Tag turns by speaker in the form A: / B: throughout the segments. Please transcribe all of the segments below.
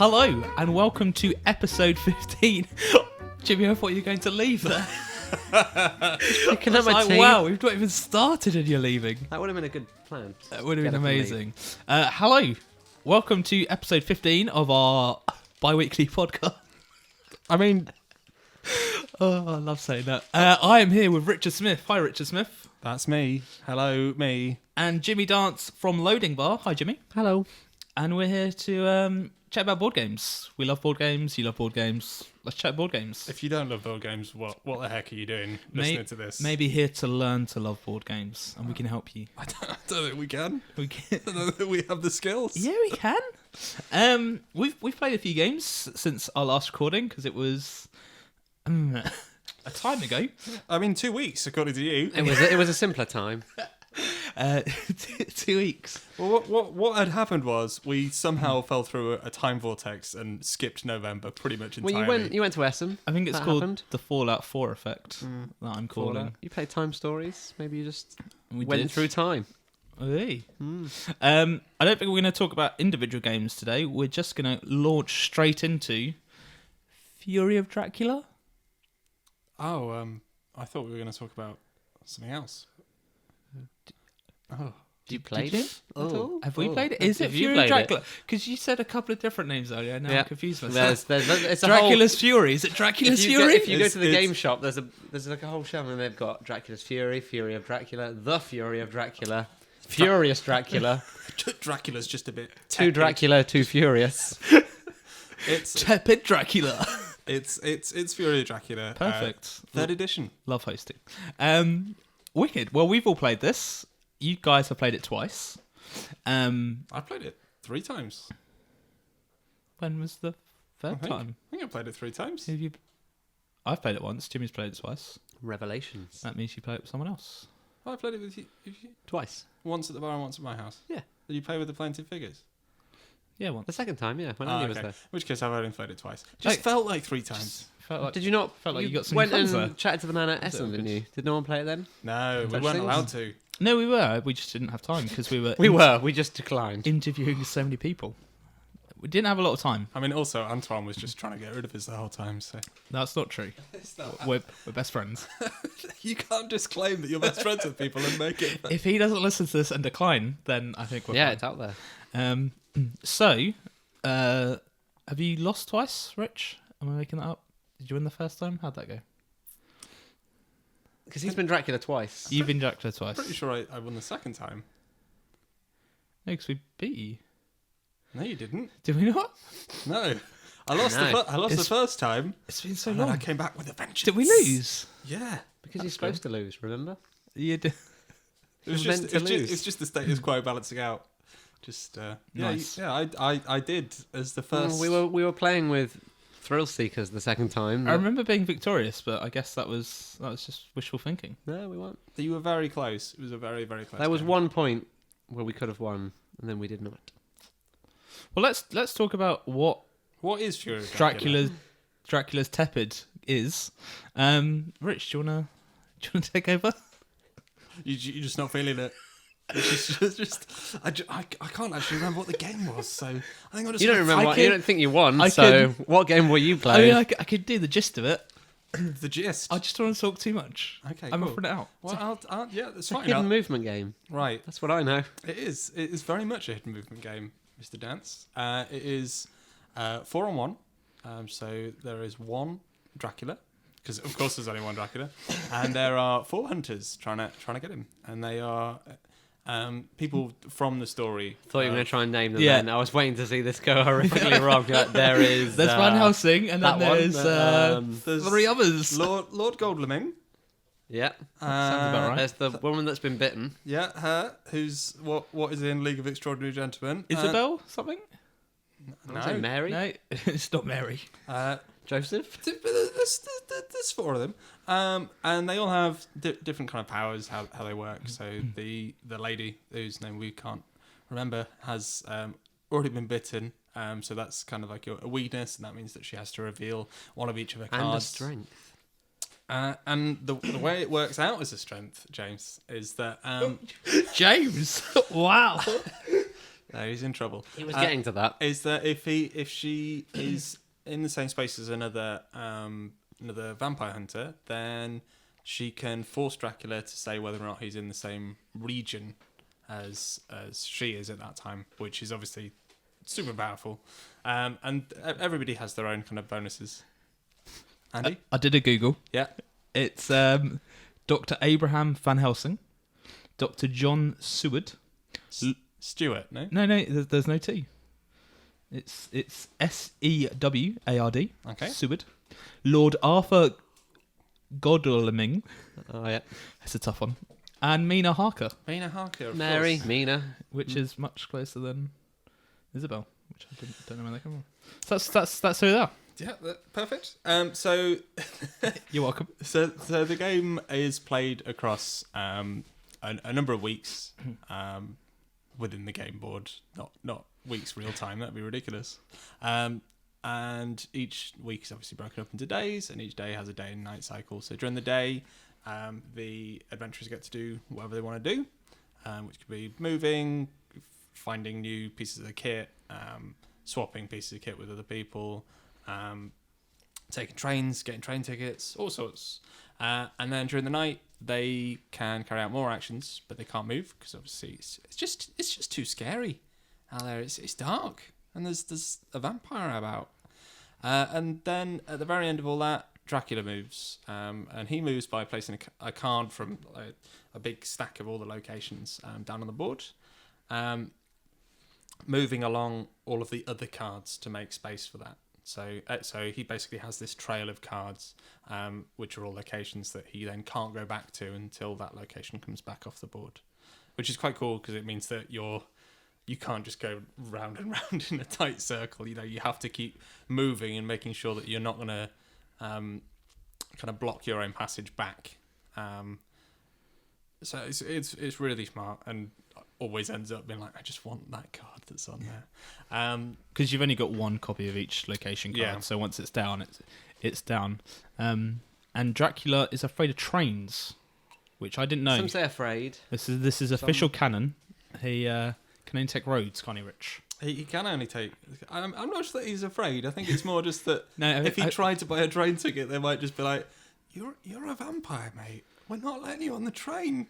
A: Hello and welcome to episode 15. Jimmy, I thought you were going to leave there.
B: Picking up my tea.
A: Wow, we've not even started and you're leaving.
B: That would have been a good plan.
A: That would have been amazing. Hello, welcome to episode 15 of our bi-weekly podcast. I love saying that. I am here with Richard Smith. Hi, Richard Smith.
C: That's me. Hello, me.
A: And Jimmy Dance from Loading Bar. Hi, Jimmy.
B: Hello.
A: And we're here to chat about board games. We love board games. You love board games. Let's chat board games.
C: If you don't love board games, what the heck are you doing listening to this?
A: Maybe here to learn to love board games, and we can help you.
C: I don't think we can.
A: We can.
C: I don't think we have the skills.
A: Yeah, we can. We've played a few games since our last recording because it was a time ago.
C: 2 weeks, according to you.
B: It was a simpler time.
A: 2 weeks.
C: Well, what had happened was we somehow fell through a time vortex and skipped November pretty much entirely.
B: Well, you went to Essen.
A: I think it's
B: That
A: called
B: happened.
A: the Fallout 4 effect that I'm calling.
B: Fallout. You played Time Stories. Maybe you just
A: We
B: went
A: did.
B: through time.
A: Hey. I don't think we're going to talk about individual games today. We're just going to launch straight into Fury of Dracula.
C: Oh, I thought we were going to talk about something else. Oh.
B: You played it?
A: At all?
B: Oh.
A: Have we played it? Is it
B: Have you
A: Fury of
B: played it?
A: Dracula? Because you said a couple of different names earlier. Now I'm confused myself.
B: It's a
A: Dracula's Fury. Is it Dracula's Fury?
B: If you go to the
C: It's-
B: game shop, there's like a whole shelf, and they've got Dracula's Fury, Fury of Dracula, The Fury of Dracula, Furious Dracula,
C: Dracula's just a bit
B: Two
C: tepid.
B: Dracula, Two Furious.
C: It's
A: Tepid Dracula.
C: it's Fury of Dracula.
A: Perfect.
C: Third edition.
A: Love hosting. Wicked. Well, we've all played this. You guys have played it twice.
C: I played it 3 times.
A: When was the third time?
C: I think I played it 3 times.
A: Have you? I've played it once. Jimmy's played it twice.
B: Revelations.
A: That means you play it with someone else.
C: I played it with you
B: Twice.
C: once at the bar and once at my house.
B: Yeah.
C: Did you play with the Planted Figures?
A: Yeah, once.
B: The second time, yeah, when Andy was there.
C: In which case I've only played it twice. Just felt like 3 times.
A: Felt like,
B: Did you not?
A: Felt like you got some
B: went
A: friends
B: and
A: there.
B: chatted to the man at Essen, didn't you? Did no one play it then?
C: No, we
B: Such
C: weren't
B: things?
C: allowed to.
A: No, we were. We just didn't have time because we were.
B: We just declined.
A: Interviewing so many people. We didn't have a lot of time.
C: Also, Antoine was just trying to get rid of us the whole time, so...
A: That's not true. We're best friends.
C: You can't just claim that you're best friends with people and make it...
A: If he doesn't listen to this and decline, then I think we're
B: Yeah,
A: fine.
B: it's out there.
A: Have you lost twice, Rich? Am I making that up? Did you win the first time? How'd that go?
B: Because he's been Dracula twice.
A: You've been Dracula twice.
C: Pretty sure I won the second time.
A: No, because we beat you.
C: No, you didn't.
A: Did we not?
C: No. I lost the first time,
A: It's been so
C: and then I
A: long.
C: came back with a vengeance.
A: Did we lose?
C: Yeah.
B: Because he's supposed to lose, remember?
A: You did.
C: It was
B: You're meant to lose.
C: it's just the status quo balancing out. Just,
A: Nice.
C: I did as the first...
B: We were playing with Thrill Seekers the second time.
A: I remember being victorious, but I guess that was just wishful thinking.
B: No, we weren't.
C: You were very close. It was a very, very close
B: There was
C: game.
B: one point where we could have won, and then we did not.
A: Well, let's talk about what
C: What is Fury of Dracula?
A: Dracula's tepid is. Rich, do you wanna take over?
C: You're just not feeling it. It's just I can't actually remember what the game was, so I think I'll just...
B: You don't remember.
A: I
B: You
A: can-
B: don't think you won.
A: I
B: So what game were you
A: I
B: playing?
A: mean, I could do the gist of it.
C: the gist.
A: I just don't want to talk too much.
C: Okay,
A: I'm
C: cool.
A: offering it out.
C: Well, yeah, that's
B: It's a
C: fine.
B: hidden movement game.
C: Right,
B: That's what I know.
C: it is. It is very much a hidden movement game, Mr. Dance. It is 4-on-1. So there is one Dracula, because of course there's only one Dracula, and there are 4 hunters trying to get him, and they are people from the story.
B: Thought you were going to try and name them.
A: Yeah.
B: Then I was waiting to see this go horrifically wrong. There is.
A: There's Van Helsing, and then
B: that one,
A: there's
C: There's
A: 3 others.
C: Lord Goldleming.
B: Yeah.
A: Sounds about right.
B: There's the woman that's been bitten.
C: Yeah, her. Who's what is in League of Extraordinary Gentlemen?
A: Isabel, something?
B: Was it Mary?
A: No, it's not Mary.
B: Joseph?
C: There's 4 of them, and they all have different kind of powers, how they work. So the lady whose name we can't remember has already been bitten, so that's kind of like a weakness, and that means that she has to reveal one of each of her cards.
B: And a strength.
C: And the way it works out as a strength, James, is that
A: James! Wow!
C: No, he's in trouble.
B: He was getting to that.
C: Is that if she is in the same space as another vampire hunter, then she can force Dracula to say whether or not he's in the same region as she is at that time, which is obviously super powerful. And everybody has their own kind of bonuses. Andy?
A: I did a Google.
C: Yeah.
A: It's Dr. Abraham Van Helsing, Dr. John Seward.
C: Stewart, no?
A: No, there's no T. It's Seward.
C: Okay.
A: Seward. Lord Arthur Godalming.
B: Oh, yeah.
A: That's a tough one. And Mina Harker,
C: Mina Harker, of
B: Mary,
C: course.
B: Mina.
A: which is much closer than Isabel, which I don't know where they come from. So that's who they are.
C: Yeah, perfect. So
A: You're welcome.
C: So the game is played across a number of weeks within the game board, not weeks real time. That'd be ridiculous. And each week is obviously broken up into days, and each day has a day and night cycle. So during the day, the adventurers get to do whatever they want to do, which could be moving, finding new pieces of the kit, swapping pieces of kit with other people, taking trains, getting train tickets, all sorts. And then during the night, they can carry out more actions, but they can't move because obviously it's just too scary out there. It's dark, and there's a vampire about. And then at the very end of all that, Dracula moves, and he moves by placing a card from a big stack of all the locations down on the board, moving along all of the other cards to make space for that. So he basically has this trail of cards, which are all locations that he then can't go back to until that location comes back off the board, which is quite cool because it means that you can't just go round and round in a tight circle. You have to keep moving and making sure that you're not going to kind of block your own passage back. So it's really smart and always ends up being like, I just want that card that's on there.
A: Because you've only got one copy of each location card,
C: Yeah.
A: so once it's down, it's down. And Dracula is afraid of trains, which I didn't know.
B: Some say afraid.
A: This is official canon. He can only take roads, can't he, Rich?
C: He can only take... I'm not sure that he's afraid. I think it's more just that
A: No,
C: if he tried to buy a train ticket, they might just be like, you're a vampire, mate. We're not letting you on the train.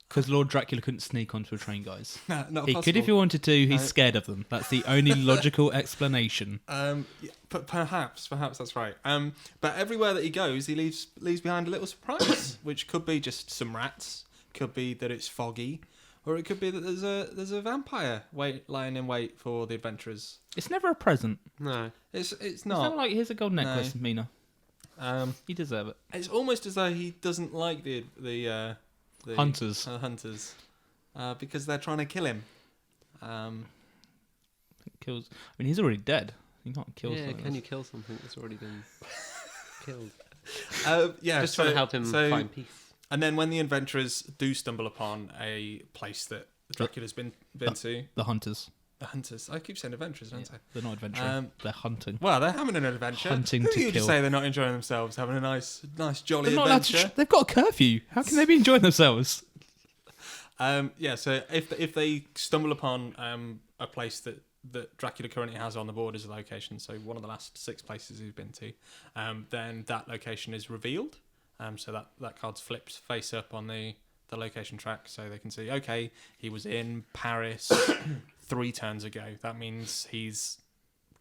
A: Because Lord Dracula couldn't sneak onto a train, guys.
C: Nah, not
A: He
C: possible.
A: could if he wanted to. He's
C: No.
A: scared of them. That's the only logical explanation.
C: Yeah, but perhaps that's right. But everywhere that he goes, he leaves behind a little surprise, which could be just some rats, could be that it's foggy, or it could be that there's a vampire lying in wait for the adventurers.
A: It's never a present.
B: No.
C: It's
A: It's never
C: not.
A: like, here's a gold necklace, Mina. You deserve it.
C: It's almost as though he doesn't like the
A: Hunters.
C: hunters, because they're trying to kill him.
A: Kills. I mean, he's already dead. You can't kill
B: Yeah,
A: someone
B: can you
A: else.
B: kill something that's already been killed?
C: Yeah,
B: Just trying to help him find peace.
C: And then when the adventurers do stumble upon a place that Dracula's been to,
A: The hunters.
C: the hunters. I keep saying adventurers, don't I?
A: They're not adventuring. They're hunting.
C: Well, they're having an adventure.
A: Hunting
C: Who
A: to
C: are you
A: kill.
C: to say they're not enjoying themselves, having a nice jolly
A: They're not allowed to.
C: adventure?
A: They've got a curfew. How can they be enjoying themselves?
C: Yeah, so if they stumble upon a place that Dracula currently has on the board as a location, so one of the last 6 places he's been to, then that location is revealed. So that card's flipped face up on the location track, so they can see, okay, he was in Paris 3 turns ago. That means he's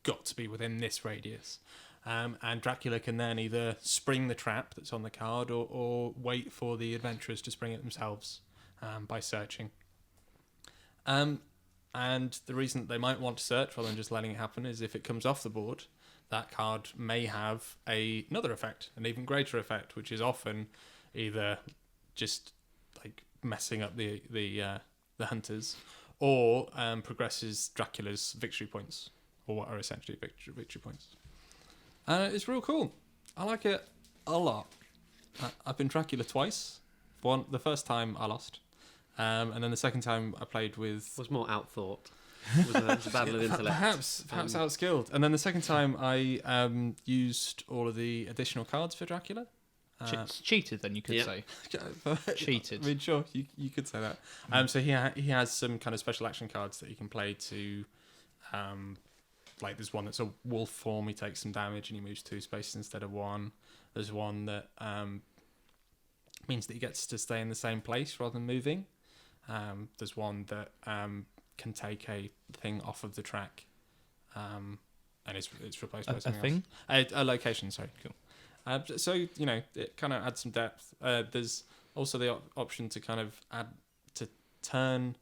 C: got to be within this radius. And Dracula can then either spring the trap that's on the card or wait for the adventurers to spring it themselves by searching. And the reason they might want to search rather than just letting it happen is if it comes off the board, that card may have another effect, an even greater effect, which is often either just like messing up the hunters, or progresses Dracula's victory points, or what are essentially victory points. It's real cool. I like it a lot. I've been Dracula twice. The first time I lost, and then the second time I played with...
B: Was more outthought. It was a battle of intellect.
C: Perhaps outskilled. And then the second time I used all of the additional cards for Dracula.
A: It's cheated, then you could
B: Yeah.
A: say.
C: But-
A: Cheated.
C: I mean, sure, you could say that. So he has some kind of special action cards that you can play to, like there's one that's a wolf form. He takes some damage and he moves 2 spaces instead of 1. There's one that means that he gets to stay in the same place rather than moving. There's one that can take a thing off of the track, and it's replaced by
A: A
C: something
A: thing?
C: else. A location, sorry.
A: Cool.
C: So it kind of adds some depth. There's also the option to kind of turn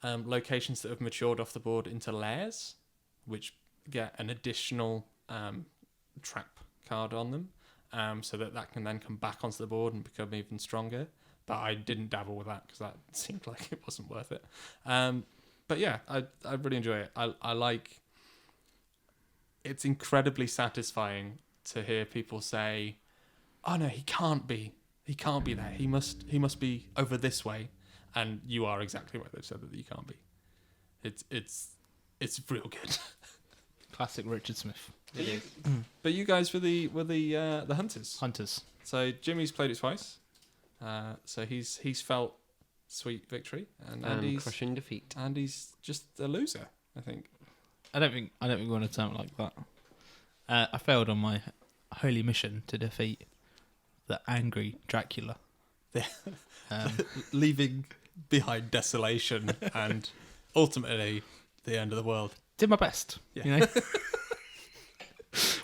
C: locations that have matured off the board into layers, which get an additional trap card on them, so that can then come back onto the board and become even stronger. But I didn't dabble with that because that seemed like it wasn't worth it. But yeah, I really enjoy it. I like. It's incredibly satisfying to hear people say, "Oh no, he can't be there. He must be over this way," and you are exactly right. They've said that you can't be. It's real good.
A: Classic Richard Smith.
B: It is.
C: But you guys were the hunters.
A: Hunters.
C: So Jimmy's played it twice. So he's felt sweet victory, and Andy's
B: crushing defeat.
C: Andy's just a loser, I think.
A: I don't think we want to turn it like that. I failed on my holy mission to defeat the angry Dracula.
C: Leaving behind desolation and ultimately the end of the world.
A: Did my best.
C: Yeah.
A: You know.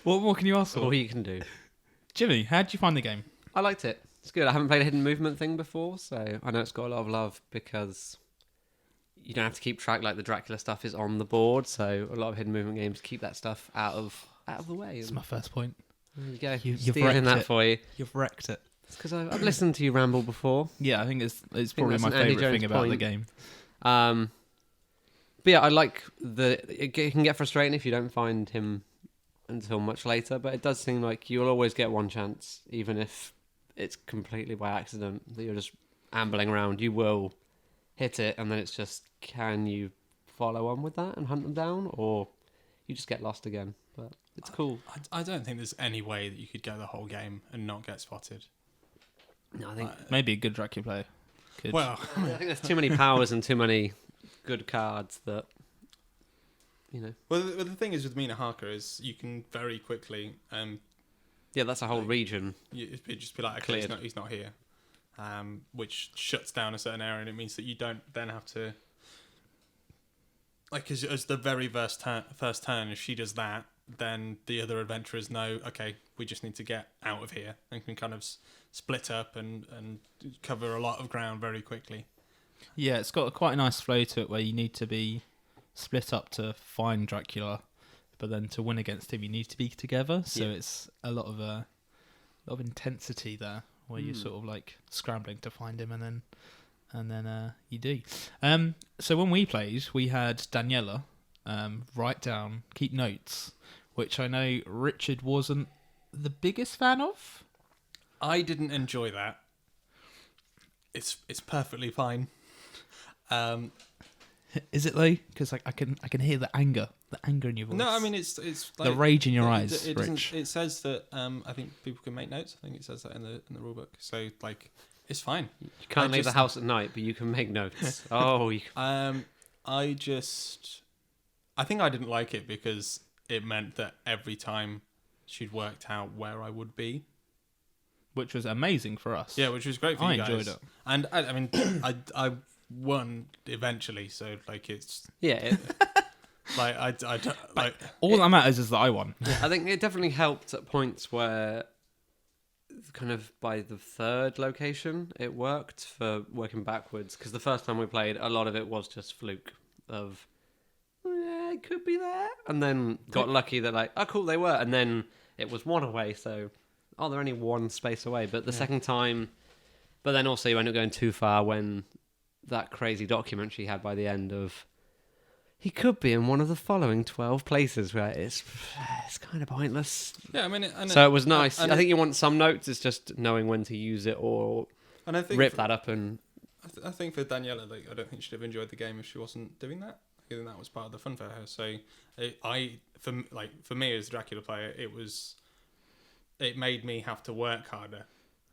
A: What more can you ask for?
B: All you can do.
A: Jimmy, how did you find the game?
B: I liked it. It's good. I haven't played a hidden movement thing before, so I know it's got a lot of love because you don't have to keep track. Like the Dracula stuff is on the board, so a lot of hidden movement games keep that stuff out of the way.
A: That's my first point.
B: There you go.
A: You've
B: Stealing
A: wrecked
B: that
A: it.
B: for you.
A: You've wrecked it.
B: It's because I've listened to you ramble before.
A: Yeah, I think it's probably
B: that's
A: my
B: an Andy
A: favourite thing
B: Jones
A: about the
B: point.
A: game.
B: But yeah, I like it can get frustrating if you don't find him until much later, but it does seem like you'll always get one chance, even if it's completely by accident that you're just ambling around. You will hit it, and then it's just, can you follow on with that and hunt them down, or you just get lost again. But it's cool.
C: I don't think there's any way that you could go the whole game and not get spotted.
B: No, I think
A: Maybe a good Dracula player could.
C: Well,
B: I think there's too many powers and too many good cards that, you know.
C: well, the thing is with Mina Harker is you can very quickly
B: Yeah, that's a whole region.
C: it'd just be like, okay,
B: Cleared.
C: he's not here, which shuts down a certain area, and it means that you don't then have to, like, as the very first turn, if she does that, then the other adventurers know, okay, we just need to get out of here, and can kind of split up and cover a lot of ground very quickly.
A: Yeah, it's got quite a nice flow to it where you need to be split up to find Dracula, but then to win against him you need to be together. So
B: Yeah.
A: it's a lot of intensity there where you're sort of like scrambling to find him, and then you do. So when we played, we had Daniela write down, keep notes, which I know Richard wasn't the biggest fan of.
C: I didn't enjoy that. It's perfectly fine.
A: Is it though? Because like I can hear the anger in your voice.
C: No, I mean it's like,
A: the rage in your
C: it-
A: eyes,
C: It, doesn't-
A: Rich.
C: it says that I think people can make notes. I think it says that in the rule book. So like it's fine.
B: You can't
C: I
B: leave the
C: just-
B: house at night, but you can make notes. Oh, you
C: I think I didn't like it because it meant that every time she'd worked out where I would be.
A: Which was amazing for us.
C: Yeah, which was great for
A: I
C: you guys.
A: enjoyed it.
C: And I mean, I won eventually. So like it's
B: yeah.
C: like I don't like.
A: All that matters is that I won.
B: I think it definitely helped at points where, kind of by the third location, it worked for working backwards. Because the first time we played, a lot of it was just fluke of, yeah, it could be there, and then got lucky that like, oh cool, they were, and then it was one away. So, oh, they're only one space away. But the second time, but then also you end up going too far when that crazy document she had by the end of, he could be in one of the following 12 places where it's kind of pointless.
C: Yeah, I mean,
B: So it was nice.
C: and
B: I think you want some notes. It's just knowing when to use it or
C: and I think
B: rip that up and.
C: I think for Daniela, like, I don't think she'd have enjoyed the game if she wasn't doing that. I think that was part of the fun for her. So, for me as a Dracula player, it made me have to work harder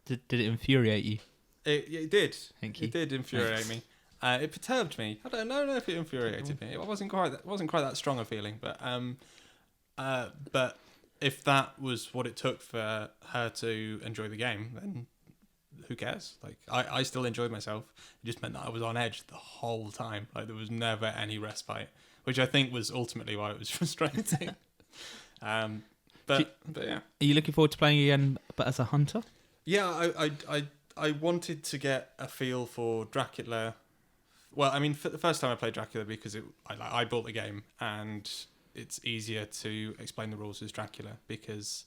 A: Did it infuriate you?
C: It did.
A: Thank you.
C: It did infuriate me. It perturbed me. I don't know if it infuriated me. It wasn't quite that strong a feeling, but if that was what it took for her to enjoy the game, then who cares? Like I still enjoyed myself. It just meant that I was on edge the whole time. Like there was never any respite, which I think was ultimately why it was frustrating. But yeah.
A: Are you looking forward to playing again, but as a hunter?
C: Yeah, I wanted to get a feel for Dracula. Well, I mean, for the first time I played Dracula because I bought the game and it's easier to explain the rules as Dracula because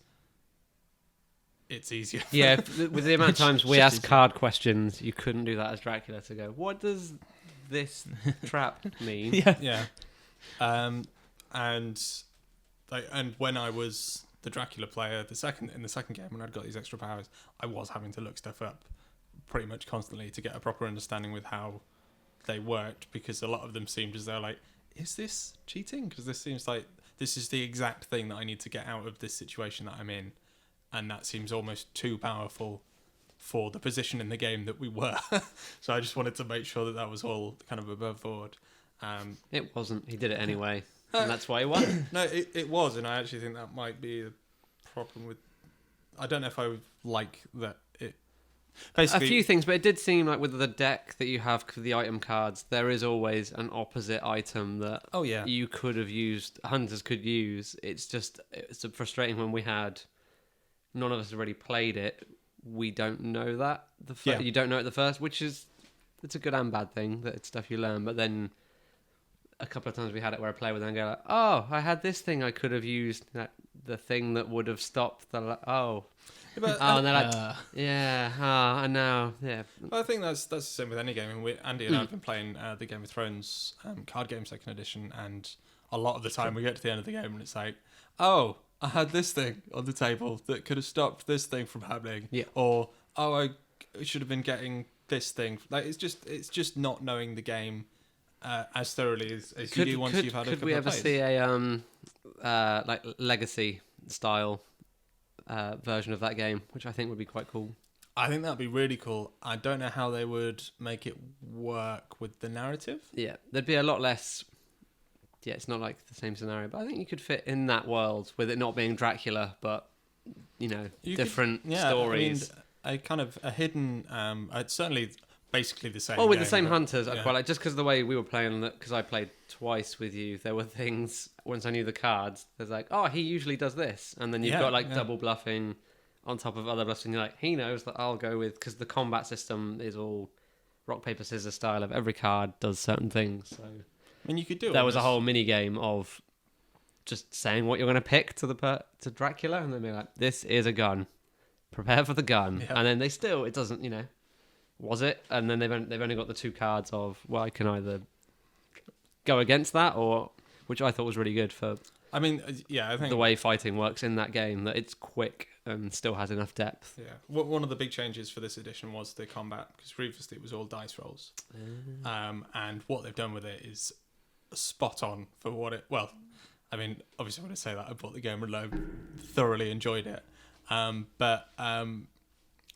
C: it's easier.
B: Yeah, with the amount of times we asked card questions, you couldn't do that as Dracula to go, what does this trap mean?
C: Yeah. And when I was the Dracula player, in the second game, when I'd got these extra powers, I was having to look stuff up pretty much constantly to get a proper understanding with how they worked, because a lot of them seemed as though like, is this cheating? Because this seems like this is the exact thing that I need to get out of this situation that I'm in, and that seems almost too powerful for the position in the game that we were. So I just wanted to make sure that was all kind of above board.
B: It wasn't. He did it anyway, and that's why he won.
C: No, it was, and I actually think that might be the problem with... I don't know if I would like that it... Basically,
B: a few things, but it did seem like with the deck that you have for the item cards, there is always an opposite item that you could have used, hunters could use. It's frustrating when we had... None of us already played it. We don't know that. You don't know it the first, which is... It's a good and bad thing, that it's stuff you learn, but then... A couple of times we had it where a player would then go like, oh, I had this thing I could have used, the thing that would have stopped the... and they're like, and now, yeah.
C: Well, I think that's the same with any game. And Andy and I have been playing the Game of Thrones card game 2nd edition, and a lot of the time we get to the end of the game and it's like, oh, I had this thing on the table that could have stopped this thing from happening.
B: Yeah.
C: Or, oh, I should have been getting this thing. Like it's just not knowing the game as thoroughly as you do once you've had a couple of plays.
B: Could we ever see a like legacy style version of that game, which I think would be quite cool?
C: I think that'd be really cool. I don't know how they would make it work with the narrative.
B: Yeah, there'd be a lot less... Yeah, it's not like the same scenario, but I think you could fit in that world with it not being Dracula, but, different stories.
C: I mean, a hidden... it's certainly... basically the same.
B: Well, with
C: game,
B: the same
C: but,
B: hunters, I'd quite like, just because of the way we were playing, because I played twice with you, there were things, once I knew the cards, there's like, oh, he usually does this. And then you've got double bluffing on top of other bluffs, and you're like, he knows that I'll go with, because the combat system is all rock, paper, scissors style of every card does certain things. So
C: I mean, you could do it.
B: There was a whole mini game of just saying what you're going to pick to Dracula, and then be like, this is a gun. Prepare for the gun. Yeah. And then it doesn't, was it? And then they've only got the 2 cards of, well, I can either go against that, or, which I thought was really good for... I mean, I think... The way fighting works in that game, that it's quick and still has enough depth. Yeah. One of the big changes for this edition was the combat, because previously it was all dice rolls. And what they've done with it is spot on for what it... Well, I mean, obviously when I say that, I bought the game and I thoroughly enjoyed it.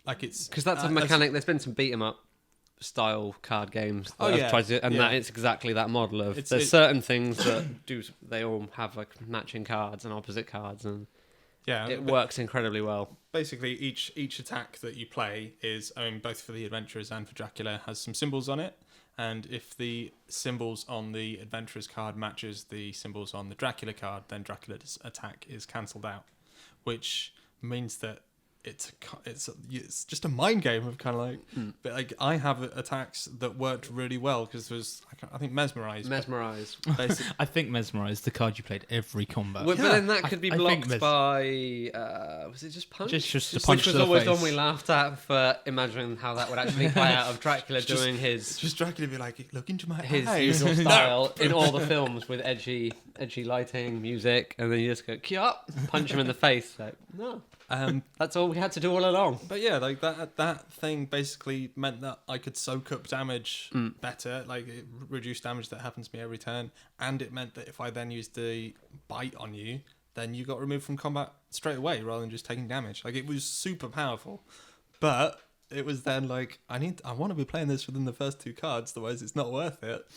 B: Like it's... Because that's a mechanic... There's been some beat-em-up style card games that I've tried to... that it's exactly that model of... There's certain things that they all have like matching cards and opposite cards, and it works incredibly well. Basically, each attack that you play is, I mean, both for the adventurers and for Dracula, has some symbols on it, and if the symbols on the adventurers card matches the symbols on the Dracula card, then Dracula's attack is cancelled out, which means that it's just a mind game of kind of like, but like I have attacks that worked really well because there was, I think, Mesmerize.
A: I think Mesmerize, the card you played every combat.
B: But then that could be blocked by was it just punch?
A: Just a punch to the face.
B: Which was always one we laughed at for imagining how that would actually play out of Dracula doing his...
C: Just Dracula be like, look into my
B: his
C: eyes.
B: usual style in all the films with edgy lighting, music, and then you just go, Kyop, punch him in the face. Like, no. That's all we had to do all along.
C: But yeah, like that thing basically meant that I could soak up damage better. Like it reduced damage that happens to me every turn, and it meant that if I then used the bite on you, then you got removed from combat straight away rather than just taking damage. Like it was super powerful. But it was then like, I want to be playing this within the first 2 cards, otherwise it's not worth it.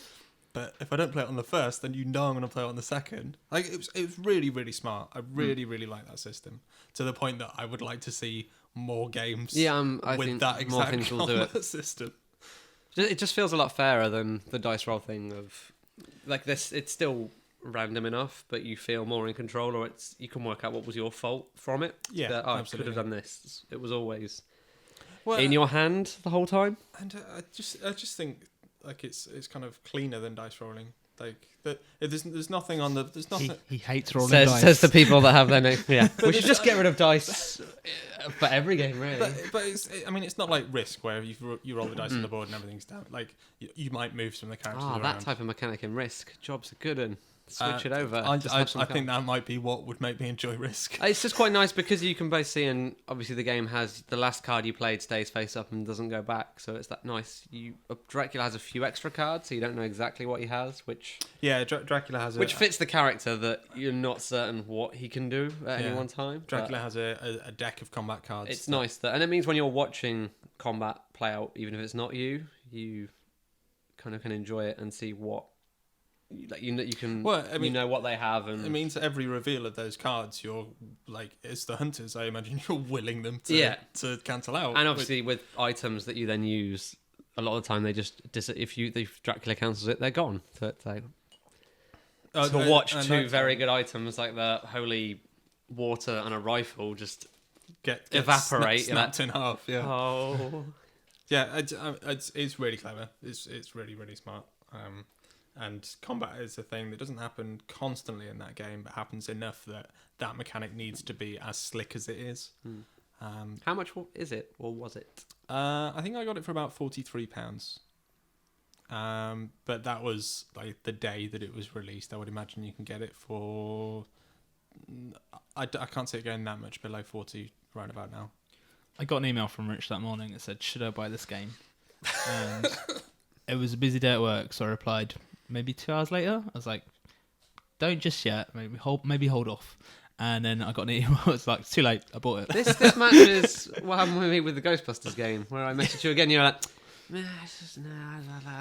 C: But if I don't play it on the first, then I'm going to play it on the second. Like it was really, really smart. I really, really like that system, to the point that I would like to see more games
B: I
C: with
B: think
C: that
B: more
C: exact
B: things will do
C: combat system.
B: It just feels a lot fairer than the dice roll thing of like this. It's still random enough, but you feel more in control, or you can work out what was your fault from it.
C: Yeah,
B: that, I could
C: absolutely.
B: have done this. It was always
C: Well,
B: in your hand the whole time.
C: And I just think like it's kind of cleaner than dice rolling. Like that, there's nothing on the there's nothing.
A: He hates rolling dice.
B: Says the people that have their name. Yeah, we should just get rid of dice for every game, really.
C: But it's not like Risk where you roll the dice on the board and everything's down. Like you might move some of the characters around.
B: That type of mechanic in Risk, job's a good one. Switch it over.
C: I think that might be what would make me enjoy Risk.
B: It's just quite nice because you can both see, and obviously the game has the last card you played stays face up and doesn't go back, so it's that nice. Dracula has a few extra cards, so you don't know exactly what he has, which
C: Dracula has
B: which fits the character that you're not certain what he can do at any one time.
C: Dracula has a deck of combat cards.
B: It's nice that, and it means when you're watching combat play out, even if it's not you kind of can enjoy it and see what. Like you can, you know what they have, and
C: it means that every reveal of those cards, you're like, it's the hunters. I imagine you're willing them to cancel out.
B: And obviously, with items that you then use, a lot of the time they just if Dracula cancels it, they're gone. So it's like to watch two very good items like the holy water and a rifle just
C: get
B: evaporate,
C: snapped in half. Yeah.
B: Oh.
C: Yeah, it's really clever. It's really, really smart. And combat is a thing that doesn't happen constantly in that game, but happens enough that mechanic needs to be as slick as it is.
B: How much is it, or was it?
C: I think I got it for about £43. But that was like the day that it was released. I would imagine you can get it for. I can't see it going that much below 40 right about now.
A: I got an email from Rich that morning that said, "Should I buy this game?" And it was a busy day at work, so I replied. Maybe 2 hours later, I was like, "Don't just yet. Maybe hold off." And then I got an email. It was like, "Too late. I bought it."
B: This matches what happened with me with the Ghostbusters game, where I messaged you again. You're like,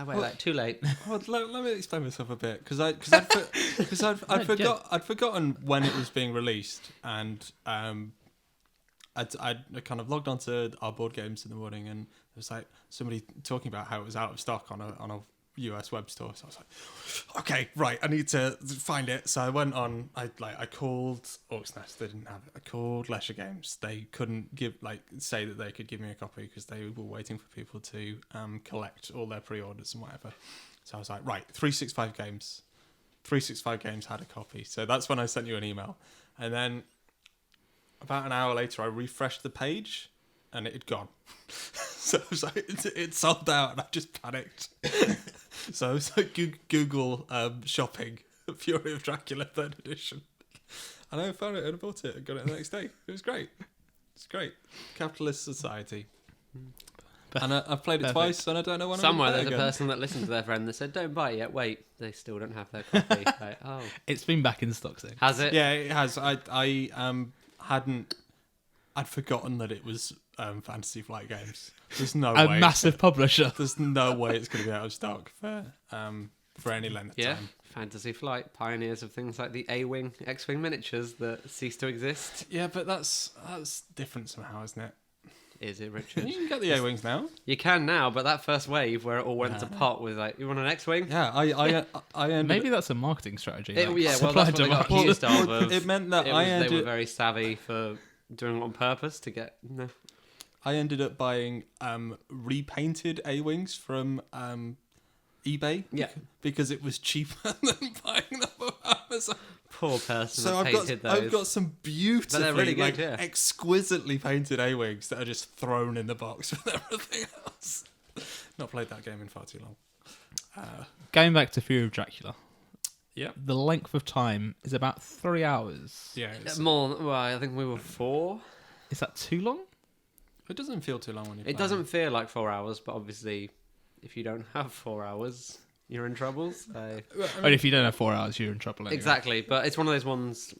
B: "Wait, too late."
C: Well, let me explain myself a bit because I'd forgotten when it was being released, and I'd kind of logged onto our board games in the morning, and there was like somebody talking about how it was out of stock on a US web store. So I was like, okay, right, I need to find it. So I went on. I called Orcs Nest. They didn't have it. I called Leisure Games. They couldn't say that they could give me a copy because they were waiting for people to collect all their pre-orders and whatever. So I was like, right, 365 Games. 365 Games had a copy. So that's when I sent you an email. And then about an hour later, I refreshed the page and it had gone. So I was like, it sold out, and I just panicked. So I was like, Google shopping, Fury of Dracula 3rd edition. And I found it and I bought it and got it the next day. It was great. It's great. Capitalist society. And I've played it twice, and I don't know when
B: Somewhere
C: I'm
B: there's
C: again.
B: a person that listened to their friend that said, "Don't buy it yet. Wait, they still don't have their copy." Like, oh,
A: It's been back in stock soon.
B: has it?
C: Yeah, it has. I'd forgotten that it was Fantasy Flight Games. There's no
A: A
C: way.
A: massive publisher.
C: There's no way it's going to be out of stock for any length of time.
B: Fantasy Flight, pioneers of things like the A-Wing, X-Wing miniatures that cease to exist.
C: Yeah, but that's different somehow, isn't it?
B: Is it, Richard?
C: You can get the A-Wings now.
B: You can now, but that first wave where it all went to pot with like, you want an X-Wing?
C: Yeah, I ended.
A: Maybe that's a marketing strategy.
B: Well, that's
A: supply
B: what they got
A: demand.
B: accused of.
C: It meant that
B: They were very savvy for doing it on purpose to get. No.
C: I ended up buying repainted A-Wings from eBay.
B: Yeah.
C: Because it was cheaper than buying them on Amazon.
B: Poor person
C: So
B: that hated those.
C: I've got some beautifully,
B: But they're really good, yeah.
C: exquisitely painted A-Wings that are just thrown in the box with everything else. Not played that game in far too long.
A: Going back to Fury of Dracula.
C: Yeah.
A: The length of time is about 3 hours.
C: Yeah.
B: More. Well, I think we were 4.
A: Is that too long?
C: It doesn't feel too long when you play.
B: It doesn't feel like 4 hours, but obviously, if you don't have 4 hours, you're in trouble. So.
A: But if you don't have 4 hours, you're in trouble anyway.
B: Exactly, but it's one of those ones.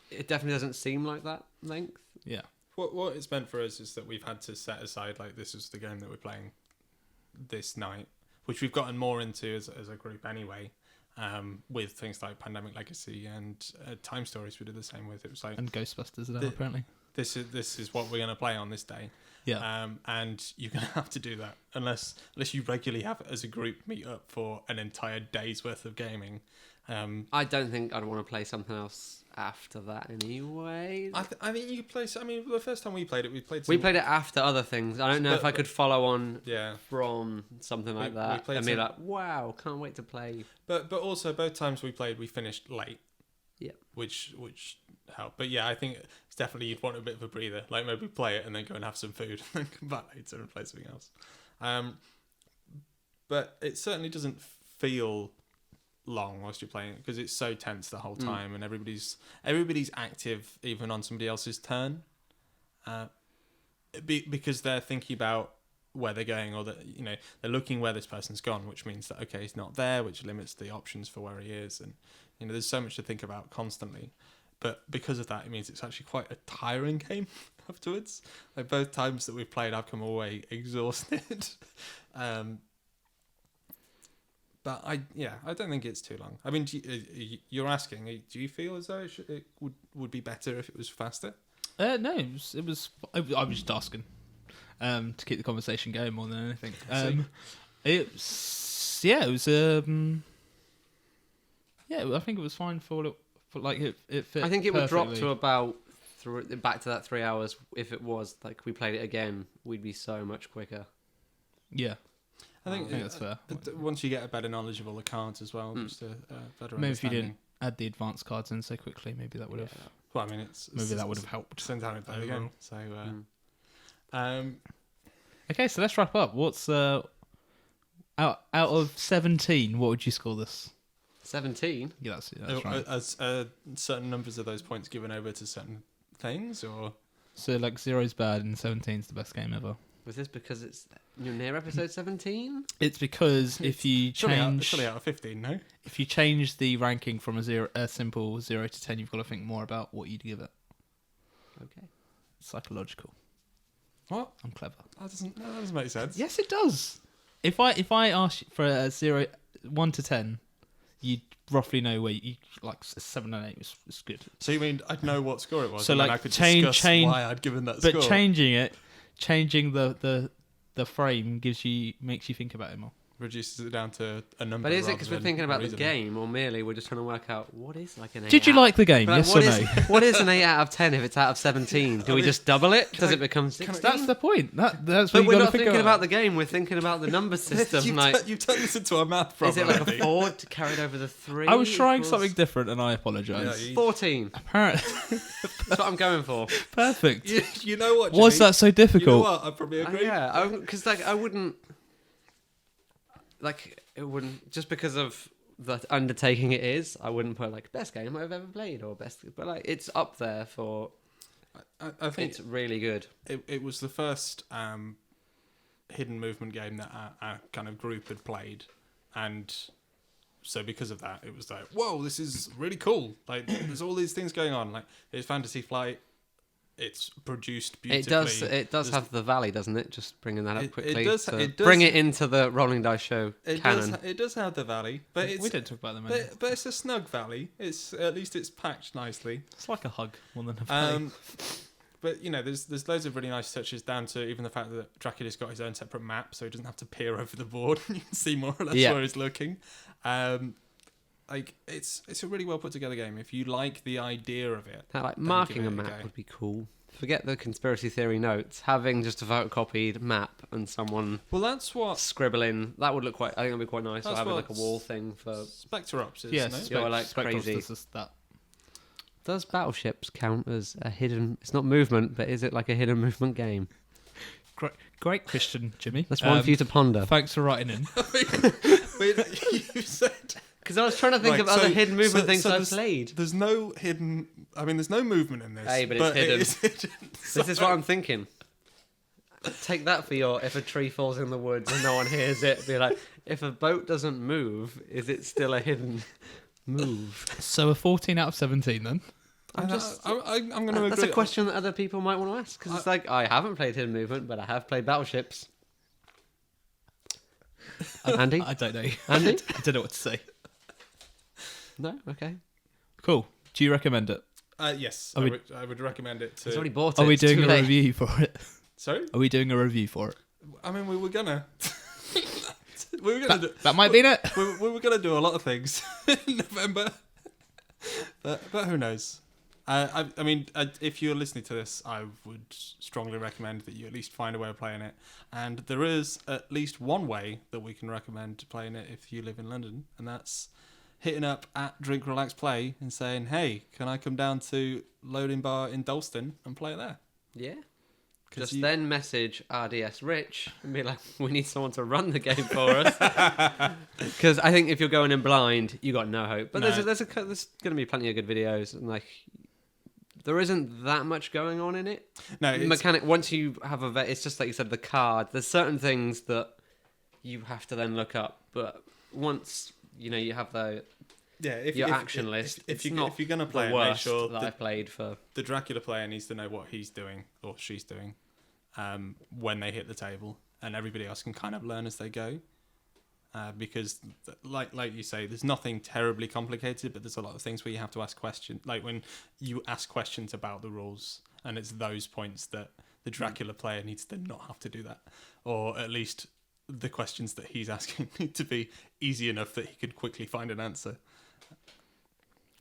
B: It definitely doesn't seem like that length.
A: Yeah.
C: what it's meant for us is that we've had to set aside, like, this is the game that we're playing this night, which we've gotten more into as a group anyway, with things like Pandemic Legacy and Time Stories. We did the same with. It was like,
A: And Ghostbusters now, apparently.
C: this is what we're going to play on this day.
A: Yeah.
C: And you're going to have to do that unless you regularly have as a group meet up for an entire day's worth of gaming.
B: I don't think I'd want to play something else after that anyway.
C: I think you could play. I mean, the first time we played it, we played
B: it after other things. I don't know if I could follow on from something like that and be like, wow, can't wait to play.
C: But also both times we played, we finished late.
B: Yeah.
C: Which helped. But yeah, I think it's definitely you'd want a bit of a breather. Like maybe play it and then go and have some food and then come back later and play something else. But it certainly doesn't feel long whilst you're playing it because it's so tense the whole time and everybody's active even on somebody else's turn, because they're thinking about where they're going, or that they're looking where this person's gone, which means that okay, he's not there, which limits the options for where he is, and there's so much to think about constantly. But because of that, it means it's actually quite a tiring game afterwards. Like both times that we've played, I've come away exhausted. But I don't think it's too long. I mean, you're asking, do you feel as though it would be better if it was faster?
A: No, it was. I was just asking to keep the conversation going more than anything. It was. I think it was fine for like it fit.
B: I think it would drop
A: perfectly.
B: to about back to that 3 hours. If it was like we played it again, we'd be so much quicker.
A: Yeah.
C: I think
A: that's fair.
C: Once you get a better knowledge of all the cards as well, just a better
A: Maybe if you
C: understanding.
A: didn't add the advanced cards in so quickly, maybe that would have.
C: Well, I mean,
A: That would have helped.
C: Send out the game. So,
A: Okay, so let's wrap up. What's out of 17? What would you score this?
B: 17.
A: Yeah, that's right.
C: As certain numbers of those points given over to certain things, or
A: So like 0's bad and 17's the best game ever.
B: Was this because it's near episode 17?
A: It's because if you change,
C: surely out of 15, no?
A: if you change the ranking from a simple 0 to 10, you've got to think more about what you'd give it.
B: Okay.
A: It's psychological.
C: What?
A: I'm clever.
C: That doesn't make sense.
A: Yes, it does. If I ask you for a 1 to 10, you'd roughly know where you like 7 and 8 is good.
C: So you mean I'd know what score it was,
A: So
C: and then
A: like
C: I could
A: change
C: discuss why I'd given that
A: but
C: score.
A: changing the frame makes you think about it more.
C: Reduces it down to a number.
B: But is it
C: rather
B: because we're
C: than
B: thinking about the
C: reasoning.
B: game, or merely we're just trying to work out what is like an 8
A: Did you like the game?
B: Like,
A: Yes or no?
B: what is an 8 out of 10 if it's out of 17? Do we just double it? Does it become 16?
A: That's the point. That's
B: But
A: what you
B: we're
A: got to
B: not
A: think
B: thinking about the game, we're thinking about the number system.
C: You've turned this into a math
B: Is
C: problem.
B: it like a 4 carried over the 3?
A: I was trying
B: equals
A: something different, and I apologise.
C: Yeah,
B: 14.
A: Apparently,
B: That's what I'm going for.
A: perfect.
C: you know what? Jimmy?
A: Was that so
C: You know
A: difficult?
C: what? I probably agree.
B: Yeah, because I wouldn't it wouldn't just because of the undertaking it is. I wouldn't put like best game I've ever played or best, but like it's up there for.
C: I think
B: It's really good.
C: it was the first hidden movement game that our kind of group had played, and so because of that, it was like, whoa, this is really cool. Like, there's all these things going on. Like, it's Fantasy Flight. It's produced beautifully.
B: It does have the valley, doesn't it? Just bringing that up quickly.
C: It does.
B: Bring it into the Rolling Dice Show
C: It
B: canon.
C: it does have the valley, but
A: we didn't talk about them.
C: but it's a snug valley. It's at least it's packed nicely.
A: It's like a hug more than a play.
C: But there's loads of really nice touches, down to even the fact that Dracula's got his own separate map, so he doesn't have to peer over the board. You can see more or less where he's looking. Like it's a really well put together game. If you like the idea of it,
B: Like
C: then
B: marking
C: give
B: a
C: it
B: map
C: go.
B: would be cool. Forget the conspiracy theory notes. Having just a photocopied map and someone
C: Well, that's what
B: scribbling, that would look quite. I think that'd be quite nice. Or
C: That's
B: having
C: what
B: like a wall thing for.
C: Spectre Ops is.
A: Yes,
C: no?
B: You're like crazy.
A: does that.
B: Does battleships count as a hidden? It's not movement, but is it like a hidden movement game?
A: Great question, Jimmy.
B: That's one for you to ponder.
A: Thanks for writing in.
C: Wait, you said.
B: Because I was trying to think
C: Right,
B: of other hidden movement things I've
C: there's-
B: played.
C: There's no hidden. I mean, there's no movement in this.
B: Hey, but it's hidden.
C: It is hidden.
B: This is what I'm thinking. Take that for your if a tree falls in the woods and no one hears it. Be like, if a boat doesn't move, is it still a hidden move?
A: So a 14 out of 17 then.
B: I'm
C: going to agree.
B: That's a question that other people might want to ask, because it's like, I haven't played Hidden Movement, but I have played Battleships. Andy?
A: I don't know.
B: Andy?
A: I don't know what to say.
B: No? Okay.
A: Cool. Do you recommend it?
C: Yes,
A: Are we-
C: I would recommend it to...
B: He's already bought it.
A: Are we
B: It's
A: doing
B: too
A: a
B: late.
A: review for it?
C: Sorry?
A: Are we doing a review for it?
C: I mean, we were gonna... we were gonna do...
A: That might be it.
C: We were gonna do a lot of things in November, but who knows? I mean, if you're listening to this, I would strongly recommend that you at least find a way of playing it. And there is at least one way that we can recommend playing it if you live in London, and that's hitting up at Drink Relax Play and saying, "Hey, can I come down to Loading Bar in Dalston and play it there?"
B: Yeah. Just then message RDS Rich and be like, we need someone to run the game for us. Because I think if you're going in blind, you got no hope. But
C: No.
B: there's going to be plenty of good videos, and like, there isn't that much going on in it.
C: No, it's,
B: Mechanic. Once you have it's just like you said, the card. There's certain things that you have to then look up, but once you have your action list.
C: If
B: It's not
C: you're gonna play
B: the
C: it, make
B: worst
C: sure
B: that I've played for.
C: the Dracula player needs to know what he's doing or she's doing when they hit the table, and everybody else can kind of learn as they go. Because, like you say, there's nothing terribly complicated, but there's a lot of things where you have to ask questions. Like when you ask questions about the rules, and it's those points that the Dracula player needs to not have to do that, or at least the questions that he's asking need to be easy enough that he could quickly find an answer.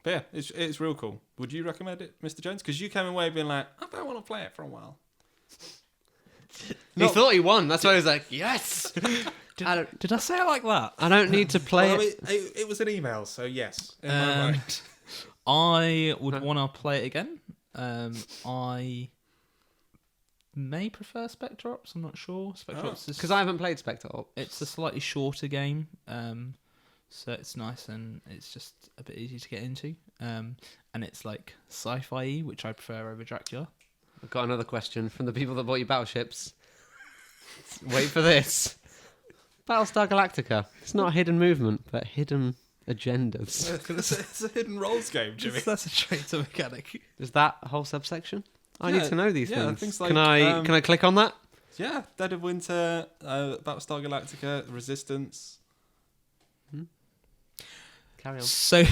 C: But yeah, it's real cool. Would you recommend it, Mr. Jones? Because you came away being like, I don't want to play it for a while.
B: He thought he won. That's why he was like, yes.
A: Did I say it like that?
B: I don't need to play
C: Well,
B: it.
C: it was an email, so yes. In my mind.
A: I would want to play it again. I may prefer Spectre Ops. I'm not sure. Spectre Ops is
B: Because I haven't played Spectre Ops.
A: it's a slightly shorter game, so it's nice and it's just a bit easy to get into. And it's like sci-fi, which I prefer over Dracula.
B: I've got another question from the people that bought you Battleships. Wait for this. Battlestar Galactica. It's not hidden movement, but hidden agendas.
C: It's a hidden roles game, Jimmy.
A: That's a traitor mechanic.
B: Is that a whole subsection? I need
C: Yeah,
B: to know these
C: yeah,
B: things.
C: things like,
B: can I click on that?
C: Yeah, Dead of Winter, Battlestar Galactica, Resistance.
B: Carry on.
A: So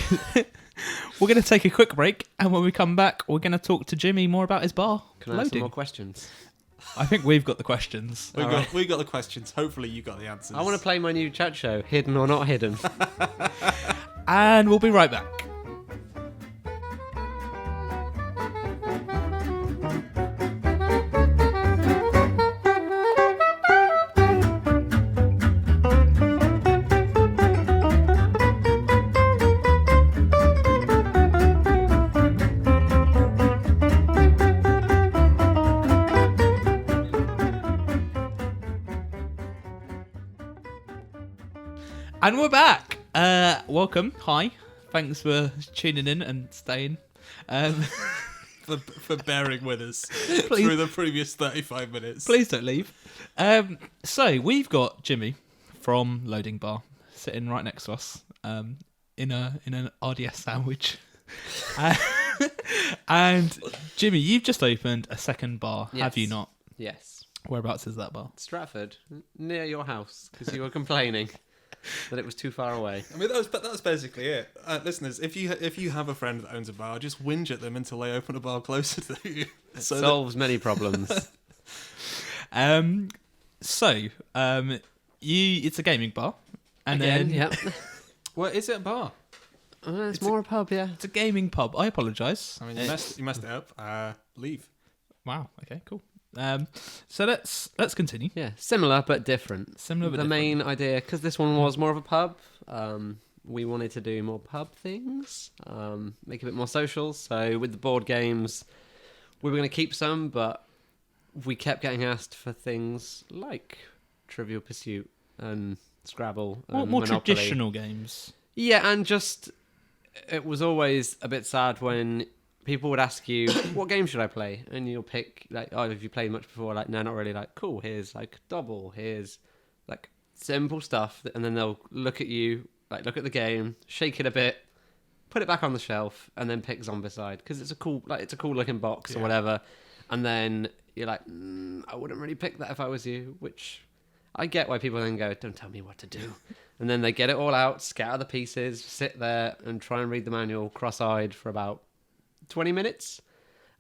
A: we're going to take a quick break, and when we come back, we're going to talk to Jimmy more about his bar.
B: Can I ask some
A: loading.
B: more questions?
A: I think we've got the questions.
C: We got the questions. Hopefully you got the answers.
B: I want to play my new chat show, Hidden or Not Hidden.
A: And we'll be right back. And we're back. Welcome. Hi. Thanks for tuning in and staying.
C: for bearing with us
A: Please.
C: through the previous 35 minutes.
A: Please don't leave. So we've got Jimmy from Loading Bar sitting right next to us in an RDS sandwich. And Jimmy, you've just opened a second bar, have you
B: Yes.
A: not?
B: Yes.
A: Whereabouts is that bar?
B: Stratford, near your house, because you were complaining that it was too far away.
C: I mean, that's basically it. Listeners, if you have a friend that owns a bar, just whinge at them until they open a bar closer to you.
B: It
C: So
B: solves many problems.
A: It's a gaming bar, and
B: Again,
A: then
B: yep.
C: well, is it a bar?
B: It's more a pub, yeah.
A: it's a gaming pub. I apologise.
C: I mean, you messed it up. Leave.
A: Wow. Okay. Cool. So let's continue.
B: Yeah, similar but different.
A: Similar but
B: the
A: different.
B: main idea, because this one was more of a pub, we wanted to do more pub things, make it a bit more social. So with the board games, we were going to keep some, but we kept getting asked for things like Trivial Pursuit and Scrabble and
A: More
B: Monopoly.
A: traditional games.
B: Yeah, and just it was always a bit sad when people would ask you, what game should I play? And you'll pick, like, oh, have you played much before? Like, no, not really. Like, cool, here's, like, Double. Here's, like, simple stuff. And then they'll look at you, like, look at the game, shake it a bit, put it back on the shelf, and then pick Zombicide because it's a cool looking box or whatever. And then you're like, I wouldn't really pick that if I was you, which I get why people then go, don't tell me what to do. And then they get it all out, scatter the pieces, sit there and try and read the manual cross-eyed for about 20 minutes.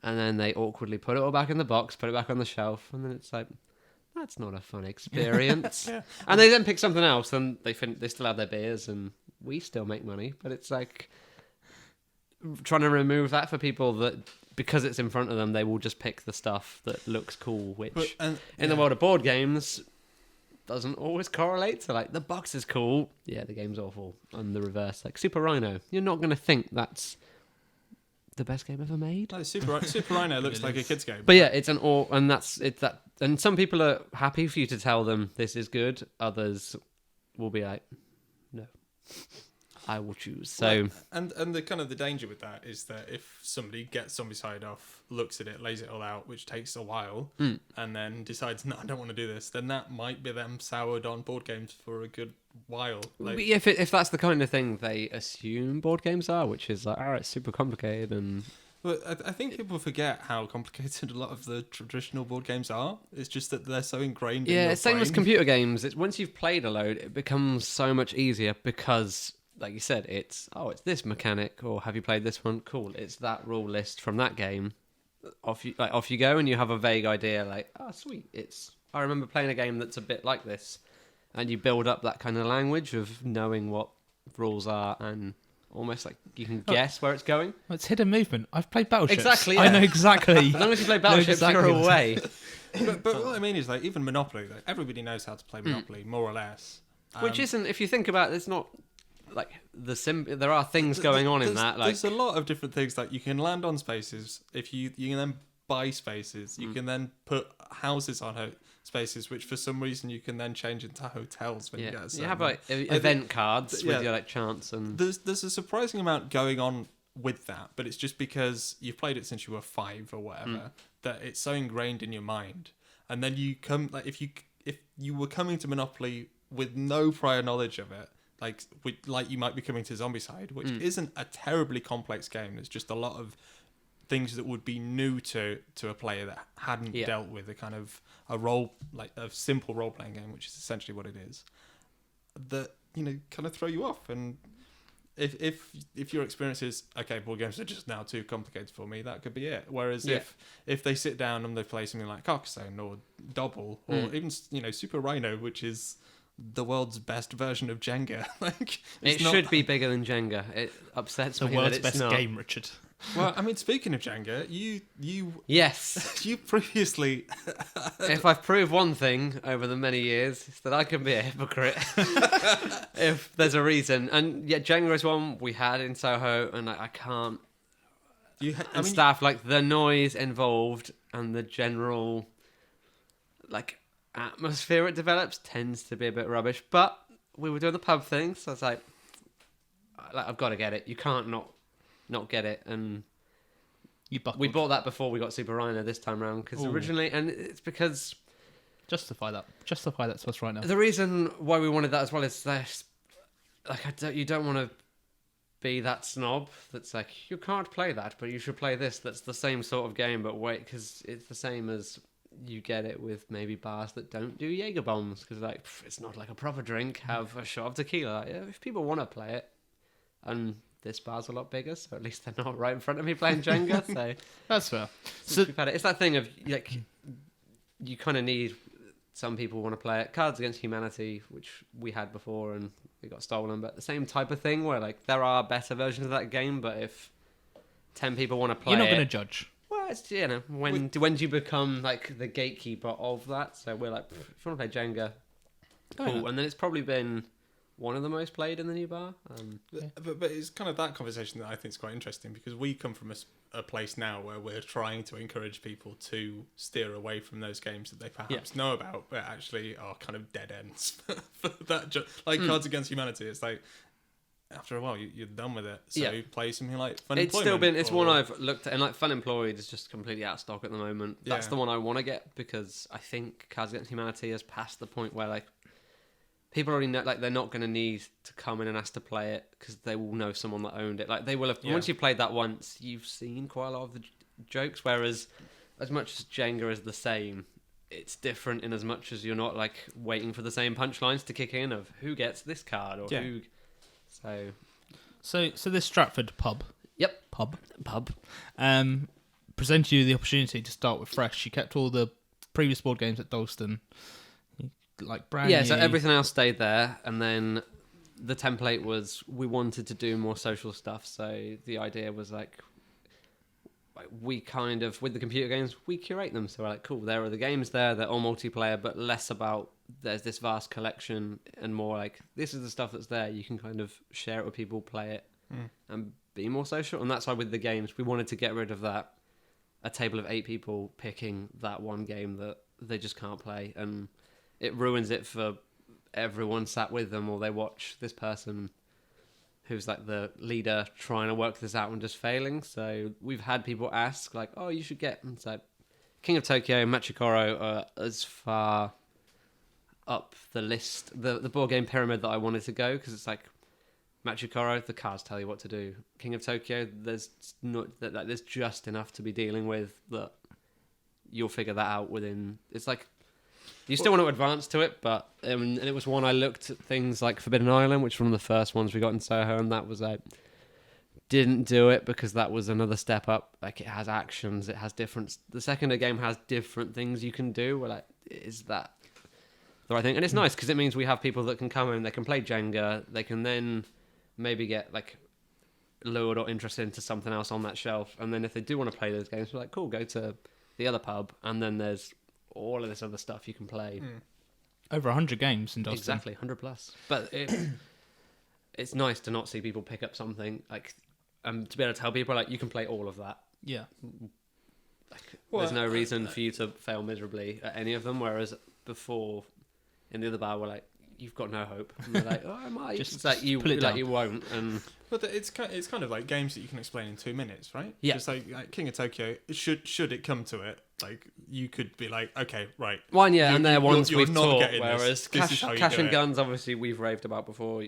B: And then they awkwardly put it all back in the box, put it back on the shelf. And then it's like, that's not a fun experience. And they then pick something else and they still have their beers and we still make money. But it's like trying to remove that for people that, because it's in front of them, they will just pick the stuff that looks cool, which in the world of board games doesn't always correlate. So like the box is cool, the game's awful. And the reverse, like Super Rhino, you're not going to think that's the best game ever made.
C: No, Super Rhino looks like a kid's game.
B: But yeah, and some people are happy for you to tell them this is good. Others will be like, no, I will choose. So
C: and the kind of the danger with that is that if somebody gets Zombicide off, looks at it, lays it all out, which takes a while, and then decides, no, I don't want to do this, then that might be them soured on board games for a good while. Like,
B: if that's the kind of thing they assume board games are, which is like, it's super complicated and.
C: But I think people forget how complicated a lot of the traditional board games are. It's just that they're so ingrained in your
B: it's same as
C: brain.
B: computer games. It's once you've played a load, it becomes so much easier because, like you said, it's this mechanic, or have you played this one? Cool, it's that rule list from that game. Off you go, and you have a vague idea, like, sweet, I remember playing a game that's a bit like this, and you build up that kind of language of knowing what rules are and. Almost like you can guess where it's going.
A: Well, it's hidden movement. I've played Battleships.
B: Exactly.
A: I know exactly.
B: As long as you play Battleships, you're away.
C: but what I mean is, like, even Monopoly, like, everybody knows how to play Monopoly, more or less.
B: Which isn't, if you think about it, it's not like there are things going on in that. Like,
C: there's a lot of different things. Like, you can land on spaces. If you can then buy spaces. You can then put houses on spaces, which for some reason you can then change into hotels when you get a certain...
B: You have like event cards with your like chance and...
C: There's a surprising amount going on with that, but it's just because you've played it since you were 5 or whatever that it's so ingrained in your mind. And then you come... like if you were coming to Monopoly with no prior knowledge of it, like you might be coming to Zombicide, which isn't a terribly complex game. There's just a lot of things that would be new to a player that hadn't dealt with a kind of a simple role playing game, which is essentially what it is. That kind of throw you off. And if your experience is okay, board games are just now too complicated for me, that could be it. Whereas if they sit down and they play something like Carcassonne or Dobble or even Super Rhino, which is the world's best version of Jenga,
B: should be bigger than Jenga. It upsets me.
A: The world's
B: that it's
A: best
B: not.
A: game, Richard.
C: Well, I mean, speaking of Jenga, you
B: yes,
C: you previously.
B: If I've proved one thing over the many years, it's that I can be a hypocrite if there's a reason. And Jenga is one we had in Soho, and I can't. Staff, like the noise involved and the general atmosphere it develops tends to be a bit rubbish. But we were doing the pub thing, so I was like I've got to get it. You can't not get it. And we bought that before we got Super Rhino this time around, because originally, and it's because
A: justify that to us right now.
B: The reason why we wanted that as well is that you don't want to be that snob that's like, you can't play that, but you should play this. That's the same sort of game, but wait, because it's the same as you get it with maybe bars that don't do Jaeger bombs, because it's not like a proper drink. Have a shot of tequila. If people want to play it, and this bar's a lot bigger, so at least they're not right in front of me playing Jenga. So
A: that's fair.
B: So we've had it. It's that thing of you kind of need. Some people want to play it. Cards Against Humanity, which we had before and it got stolen, but the same type of thing where there are better versions of that game, but if 10 people want to play,
A: you're not
B: going
A: to judge.
B: Well, it's when do you become the gatekeeper of that? So we're like, if you want to play Jenga, cool. And then it's probably been one of the most played in the new bar.
C: But it's kind of that conversation that I think is quite interesting, because we come from a place now where we're trying to encourage people to steer away from those games that they perhaps know about, but actually are kind of dead ends for that. Cards Against Humanity, it's like, after a while, you're done with it. So play something like Fun Employment.
B: It's one I've looked at, and Fun Employed is just completely out of stock at the moment. That's the one I want to get, because I think Cards Against Humanity has passed the point where people already know, like, they're not going to need to come in and ask to play it because they will know someone that owned it. Like, they will have, once you've played that once, you've seen quite a lot of the jokes, whereas as much as Jenga is the same, it's different in as much as you're not, like, waiting for the same punchlines to kick in of who gets this card or who...
A: So this Stratford pub...
B: Yep.
A: Pub. Presented you the opportunity to start with fresh. You kept all the previous board games at Dalston, like brand new.
B: So everything else stayed there, and then the template was we wanted to do more social stuff. So the idea was like we kind of, with the computer games, we curate them. So we're like, cool, there are the games there, they're all multiplayer, but less about there's this vast collection and more like this is the stuff that's there. You can kind of share it with people, play it, and be more social. And that's why with the games, we wanted to get rid of that. A table of 8 people picking that one game that they just can't play, and it ruins it for everyone sat with them, or they watch this person who's like the leader trying to work this out and just failing. So we've had people ask like, oh, you should get, and so King of Tokyo, Machi Koro are as far up the list, the board game pyramid that I wanted to go, because it's like Machi Koro, the cards tell you what to do. King of Tokyo, there's just enough to be dealing with that you'll figure that out within. It's like you still want to advance to it, but and it was one I looked at things like Forbidden Island, which was one of the first ones we got in Soho, and that was like didn't do it because that was another step up. Like it has actions, it has different. The second a game has different things you can do. We're like, is that the right thing? And it's nice because it means we have people that can come in, they can play Jenga, they can then maybe get like lured or interested into something else on that shelf, and then if they do want to play those games, we're like, cool, go to the other pub, and then there's all of this other stuff you can play.
A: Over 100 games in Dalston.
B: Exactly, 100 plus. But it's nice to not see people pick up something like, to be able to tell people like you can play all of that.
A: Yeah.
B: Like, there's no reason for you to fail miserably at any of them. Whereas before, in the other bar, we're like, you've got no hope. And they're like, oh, I might. Just like you, like you won't. And
C: but it's kind of like games that you can explain in 2 minutes, right?
B: Yeah.
C: Just like King of Tokyo, should it come to it, like you could be like, okay, right.
B: One, yeah, and they're ones
C: you're
B: we've
C: not
B: taught.
C: getting
B: Whereas
C: this.
B: Cash and Guns, obviously, we've raved about before.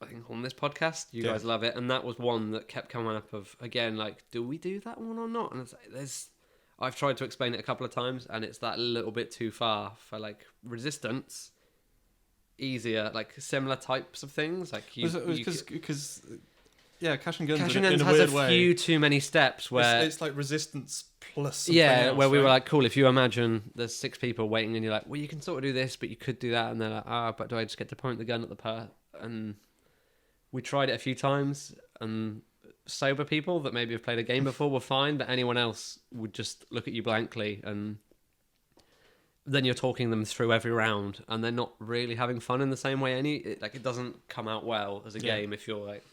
B: I think on this podcast, you guys love it, and that was one that kept coming up. Of again, like, do we do that one or not? And it's like, I've tried to explain it a couple of times, and it's that little bit too far for like Resistance. Easier, like similar types of things, like
C: because Cash and Guns
B: Cash
C: in
B: and Guns
C: a
B: has
C: weird
B: a
C: way.
B: few too many steps where
C: it's like Resistance plus something else,
B: where we
C: right?
B: were like, cool, if you imagine there's 6 people waiting and you're like, well, you can sort of do this, but you could do that, and they're like, but do I just get to point the gun at the and we tried it a few times, and sober people that maybe have played a game before were fine, but anyone else would just look at you blankly, and then you're talking them through every round, and they're not really having fun in the same way. It doesn't come out well as a game if you're like,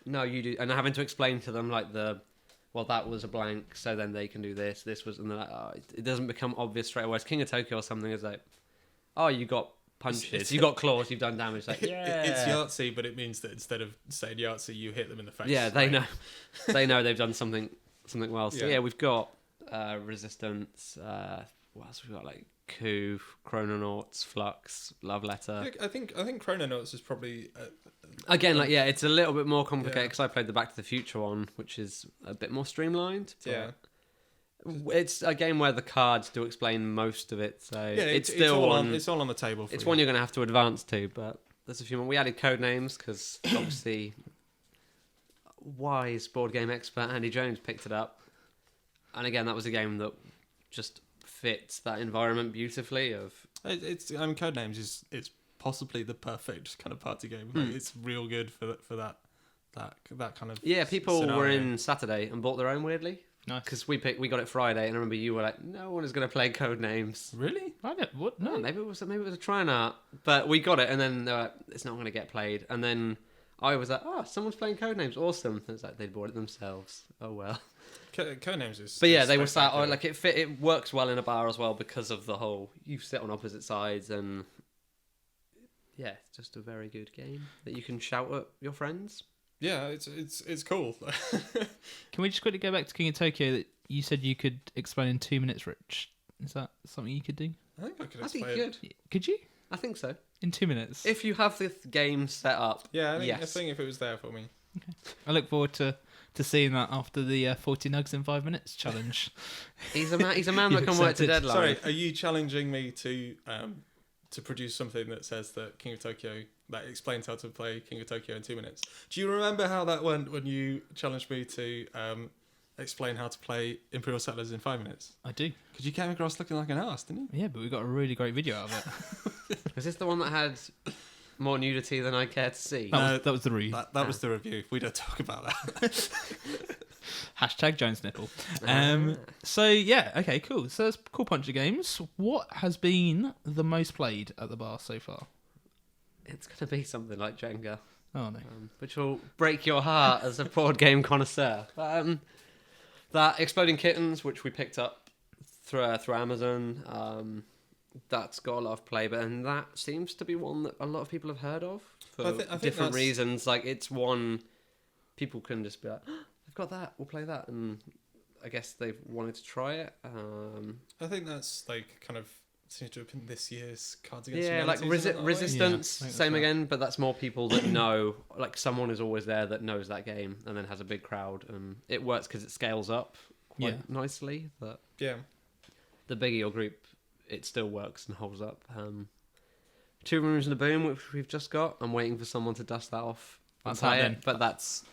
B: no, you do, and having to explain to them like that was a blank, so then they can do this. This was, and they're like, oh, it doesn't become obvious straight away. Whereas King of Tokyo or something is like, oh, you got punches, you got claws, you've done damage. Like, yeah,
C: it's Yahtzee, but it means that instead of saying Yahtzee, you hit them in the face.
B: Yeah, they know, they know they've done something well. So yeah, we've got Resistance. What else we've got? Like Coup, Chrononauts, Flux, Love Letter.
C: I think Chrononauts is probably
B: again like it's a little bit more complicated because I played the Back to the Future one, which is a bit more streamlined.
C: Yeah,
B: it's a game where the cards do explain most of it, so it's still
C: it's all on the table.
B: It's one you're going to have to advance to, but there's a few more. We added Codenames because obviously wise board game expert Andy Jones picked it up, and again that was a game that just fits that environment beautifully.
C: Codenames it's possibly the perfect kind of party game. Like, it's real good for that kind of
B: people
C: scenario.
B: were in Saturday and bought their own weirdly.
A: Nice.
B: Because we got it Friday, and I remember you were like, no one is going to play Codenames.
C: Really?
A: I don't. What? No.
B: Maybe it was a try and art, but we got it, and then they were like, it's not going to get played. And then I was like, someone's playing Codenames, awesome. And it's like they'd bought it themselves. Oh well.
C: Codenames is.
B: But yeah, they were sat. Like it fit. It works well in a bar as well because of the whole. You sit on opposite sides, and yeah, it's just a very good game that you can shout at your friends.
C: Yeah, it's cool.
A: Can we just quickly go back to King of Tokyo? That you said you could explain in 2 minutes, Rich. Is that something you could do?
C: I think I could
B: I
C: explain.
B: think you could.
A: Could you?
B: I think so.
A: in 2 minutes.
B: If you have the game set up,
C: Yeah, I
B: yes.
C: think if it was there for me.
A: I look forward to seeing that after the 40 nugs in 5 minutes challenge.
B: He's a man that
A: You've
B: can work to
A: accepted.
B: deadline.
C: Sorry, are you challenging me to produce something that says that King of Tokyo, that explains how to play King of Tokyo in 2 minutes? Do you remember how that went when you challenged me to explain how to play Imperial Settlers in 5 minutes?
A: I do.
C: Because you came across looking like an arse, didn't you?
A: Yeah, but we got a really great video out of it.
B: Is this the one that had more nudity than I care to see?
A: That was the read.
C: That was the review. We don't talk about that.
A: Hashtag Jones nipple. So yeah, okay, cool. So that's a cool bunch of games. What has been the most played at the bar so far?
B: It's going to be something like Jenga,
A: Oh no.
B: which will break your heart as a board game connoisseur. That Exploding Kittens, which we picked up through Amazon, that's got a lot of play, but and that seems to be one that a lot of people have heard of for
C: I think
B: different
C: that's-
B: reasons. Like it's one people can just be like, oh, I've got that, we'll play that, and I guess they've wanted to try it.
C: I think that's like kind of seems to have been this year's Cards Against
B: Yeah, like
C: Humanity. isn't it, that way?
B: Resistance,
A: Yeah, I think
B: same
A: that's right.
B: again, but that's more people that know, like someone is always there that knows that game and then has a big crowd, and it works because it scales up quite
A: Yeah.
B: nicely. But
C: Yeah.
B: the bigger your group, it still works and holds up. Two Rooms and a Boom, which we've just got. I'm waiting for someone to dust that off and
A: That's
B: play
A: out then.
B: it, but that's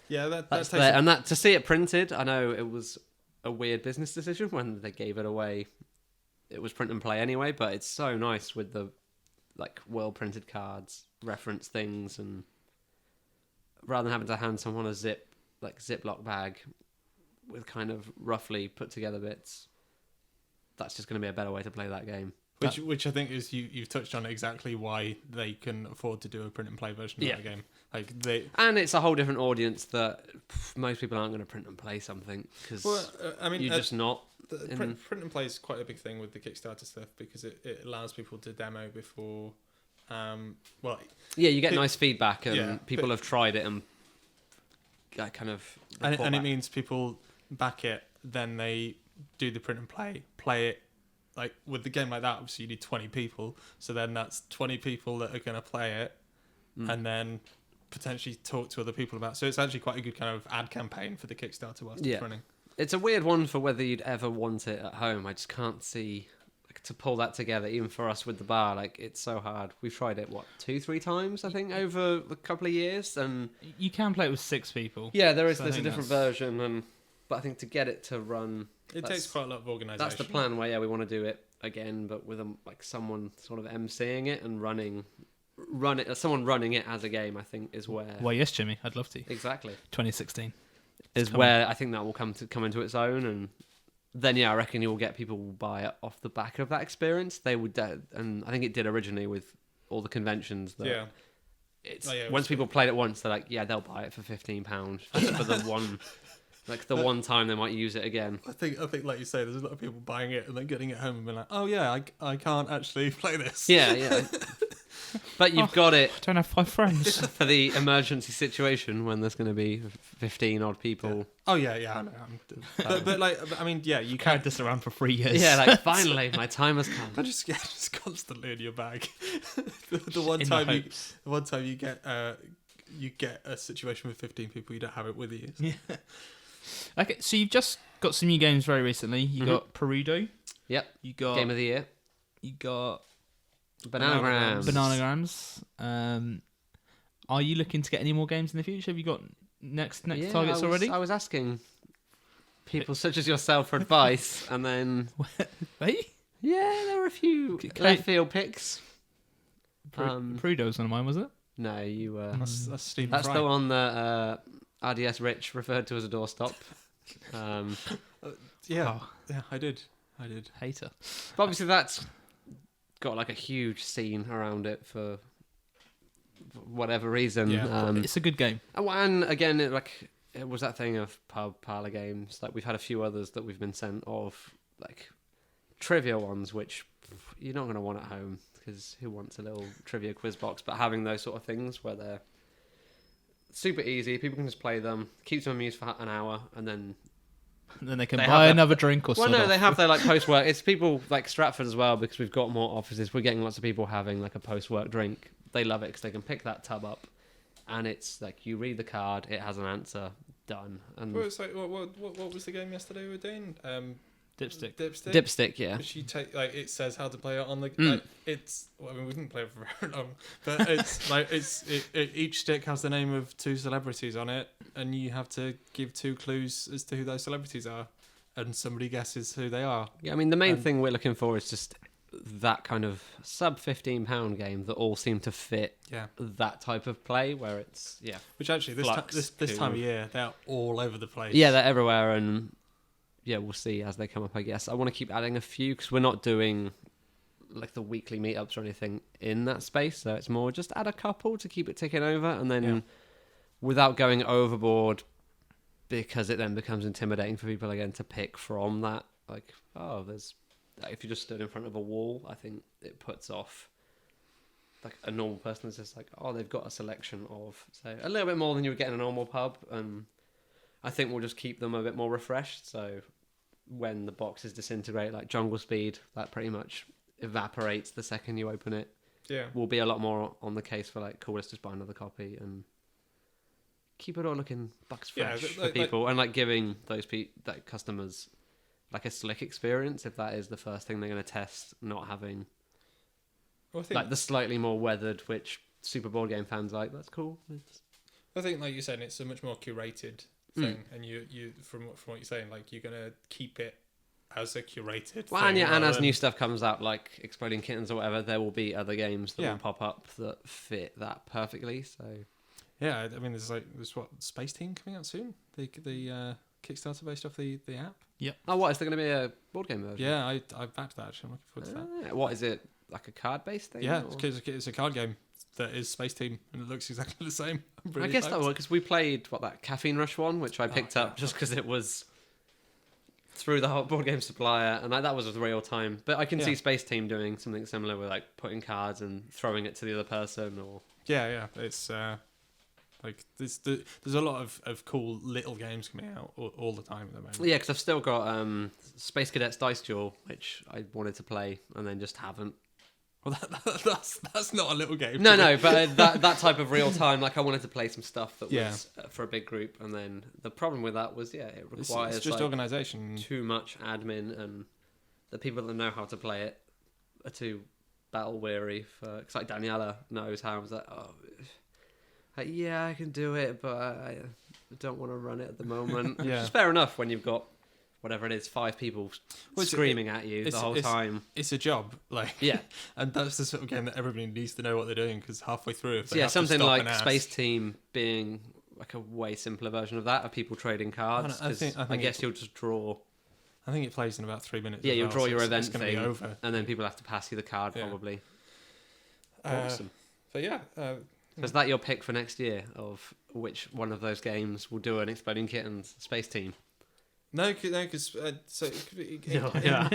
C: Yeah, that
B: that's
C: takes
B: there. And that to see it printed, I know it was a weird business decision when they gave it away. It was print and play anyway, but it's so nice with the like well printed cards, reference things, and rather than having to hand someone a Ziploc bag with kind of roughly put together bits, that's just going to be a better way to play that game.
C: Which I think is you've touched on exactly why they can afford to do a print and play version
B: Yeah.
C: of that game. Like they,
B: And it's a whole different audience that most people aren't going to print and play something because
C: I mean,
B: you're just not.
C: the print and play is quite a big thing with the Kickstarter stuff because it allows people to demo before. Well,
B: Yeah, you get
C: Pe-
B: nice feedback, and
C: yeah,
B: people
C: but-
B: have tried it and kind of.
C: and
B: report
C: it
B: back.
C: means people back it, then they do the print and play it. Like with the game like that, obviously you need 20 people, so then that's 20 people that are going to play it, and then potentially talk to other people about. So it's actually quite a good kind of ad campaign for the Kickstarter whilst
B: Yeah.
C: it's running.
B: It's a weird one for whether you'd ever want it at home. I just can't see to pull that together, even for us with the bar. Like it's so hard. We've tried it 2-3 times, I think, over a couple of years, and
A: You can play it with 6 people.
B: yeah, there's
A: So I
B: a
A: think
B: different version, but I think to get it to run,
C: It
B: That's-
C: takes quite a lot of organisation.
B: that's the plan. Where we want to do it again, but with someone sort of emceeing it and someone running it as a game. I think is where
A: Well, yes, Jimmy, I'd love to.
B: exactly.
A: 2016.
B: Is
A: coming.
B: where I think that will come into its own, and then I reckon you'll get people will buy it off the back of that experience. They would, and I think it did originally with all the conventions. That
C: Yeah.
B: it's
C: Oh, yeah, it
B: once
C: was
B: people played it once, they're like, yeah, they'll buy it for £15 just for the one, one time they might use it again.
C: I think, like you say, there's a lot of people buying it and then getting it home and being like, oh yeah, I can't actually play this.
B: Yeah. But you've got it
A: I don't have 5 friends.
B: for the emergency situation when there's going to be 15 odd people.
C: Oh yeah, I know. But I mean, yeah, you
A: Carried
C: can't.
A: this around for 3 years.
B: Yeah, like finally my time has come.
C: I just constantly in your bag. the one
A: In
C: time
A: the
C: you,
A: hopes.
C: the one time you get a situation with 15 people, you don't have it with you.
A: Yeah. Okay, so you've just got some new games very recently. You got Perudo.
B: Yep.
A: You got
B: Game of the year.
A: You got
B: Bananagrams.
A: Bananagrams. Are you looking to get any more games in the future? Have you got next targets already?
B: I was asking people such as yourself for advice, and then
A: Hey,
B: yeah, there were a few
A: Can
B: left
A: I-
B: field picks.
A: Perudo was one of mine, was it?
B: No, you were.
C: That's Stephen
B: That's
C: Fry.
B: the one that RDS Rich referred to as a doorstop.
C: Yeah,
A: Oh,
C: yeah, I did.
A: hater.
B: But obviously, that's got like a huge scene around it for whatever reason.
C: Yeah.
A: It's a good game.
B: And again, it was that thing of pub parlor games. Like we've had a few others that we've been sent of, like trivia ones, which you're not going to want at home because who wants a little trivia quiz box? But having those sort of things where they're super easy, people can just play them, keeps them amused for an hour, and then
A: And then they can
B: They
A: buy
B: have
A: another drink or
B: Well,
A: sod
B: no,
A: off.
B: they have their like post-work. It's people like Stratford as well, because we've got more offices. We're getting lots of people having like a post-work drink. They love it because they can pick that tub up, and it's like you read the card, it has an answer, done. And
C: Well, it's like, what was the game yesterday we were doing?
A: Dipstick.
B: Dipstick, yeah.
C: Which you take, like, it says how to play it on the.
B: Mm.
C: Like, it's. Well, I mean, we didn't play it for very long, but it's like each stick has the name of 2 celebrities on it, and you have to give 2 clues as to who those celebrities are, and somebody guesses who they are.
B: Yeah, I mean the main thing we're looking for is just that kind of sub £15 game that all seem to fit
C: Yeah.
B: that type of play, where it's
C: Which actually, this time of year, they're all over the place.
B: yeah, they're everywhere, and yeah, we'll see as they come up, I guess. I want to keep adding a few because we're not doing like the weekly meetups or anything in that space, so it's more just add a couple to keep it ticking over, and then without going overboard, because it then becomes intimidating for people again to pick from that. Like, oh, there's like, if you just stood in front of a wall, I think it puts off like a normal person is just like, oh, they've got a selection of, so a little bit more than you would get in a normal pub, and I think we'll just keep them a bit more refreshed. So when the boxes disintegrate, like Jungle Speed, that pretty much evaporates the second you open it.
C: Yeah.
B: We'll be a lot more on the case for like, cool, let's just buy another copy and keep it all looking bucks fresh for people, and like giving those like customers like a slick experience if that is the first thing they're going to test, not having like the slightly more weathered, which Super Board game fans like. That's cool.
C: I think, like you said, it's a much more curated thing, and you from what you're saying, like you're gonna keep it as a curated thing.
B: And as new stuff comes out, like Exploding Kittens or whatever, there will be other games that will pop up that fit that perfectly. So
C: yeah, I mean, there's what, Space Team coming out soon? The Kickstarter based off the app.
A: Yep.
B: Oh, what, is there going to be a board game version?
C: Yeah, I backed that actually. I'm looking forward to that.
B: What is it? Like a card based thing?
C: Yeah, it's a card game that is Space Team, and it looks exactly the same.
B: I guess that would, because we played that Caffeine Rush one, which I picked up just because it was through the whole board game supplier, and that was real time. But I can see Space Team doing something similar with like putting cards and throwing it to the other person, or
C: it's like there's a lot of cool little games coming out all the time at the moment.
B: Yeah, because I've still got Space Cadets Dice Duel, which I wanted to play and then just haven't.
C: Well, that's not a little game.
B: No, but that type of real time, like I wanted to play some stuff that was for a big group, and then the problem with that was it requires
C: it's just
B: like,
C: organisation,
B: too much admin, and the people that know how to play it are too battle weary. Because like Daniela knows how. I was like, yeah, I can do it, but I don't want to run it at the moment. Which is fair enough when you've got whatever it is, 5 people screaming at you the whole time.
C: It's a job, like and that's the sort of game that everybody needs to know what they're doing, because halfway through, if they have
B: something
C: to stop
B: like
C: and ask,
B: Space Team being like a way simpler version of that, of people trading cards. I guess you'll just draw.
C: I think it plays in about 3 minutes.
B: Yeah, you'll draw your event
C: thing,
B: be over, and then people have to pass you the card probably. Awesome.
C: But yeah.
B: Is that your pick for next year, of which one of those games will do an Exploding Kittens Space Team?
C: No, because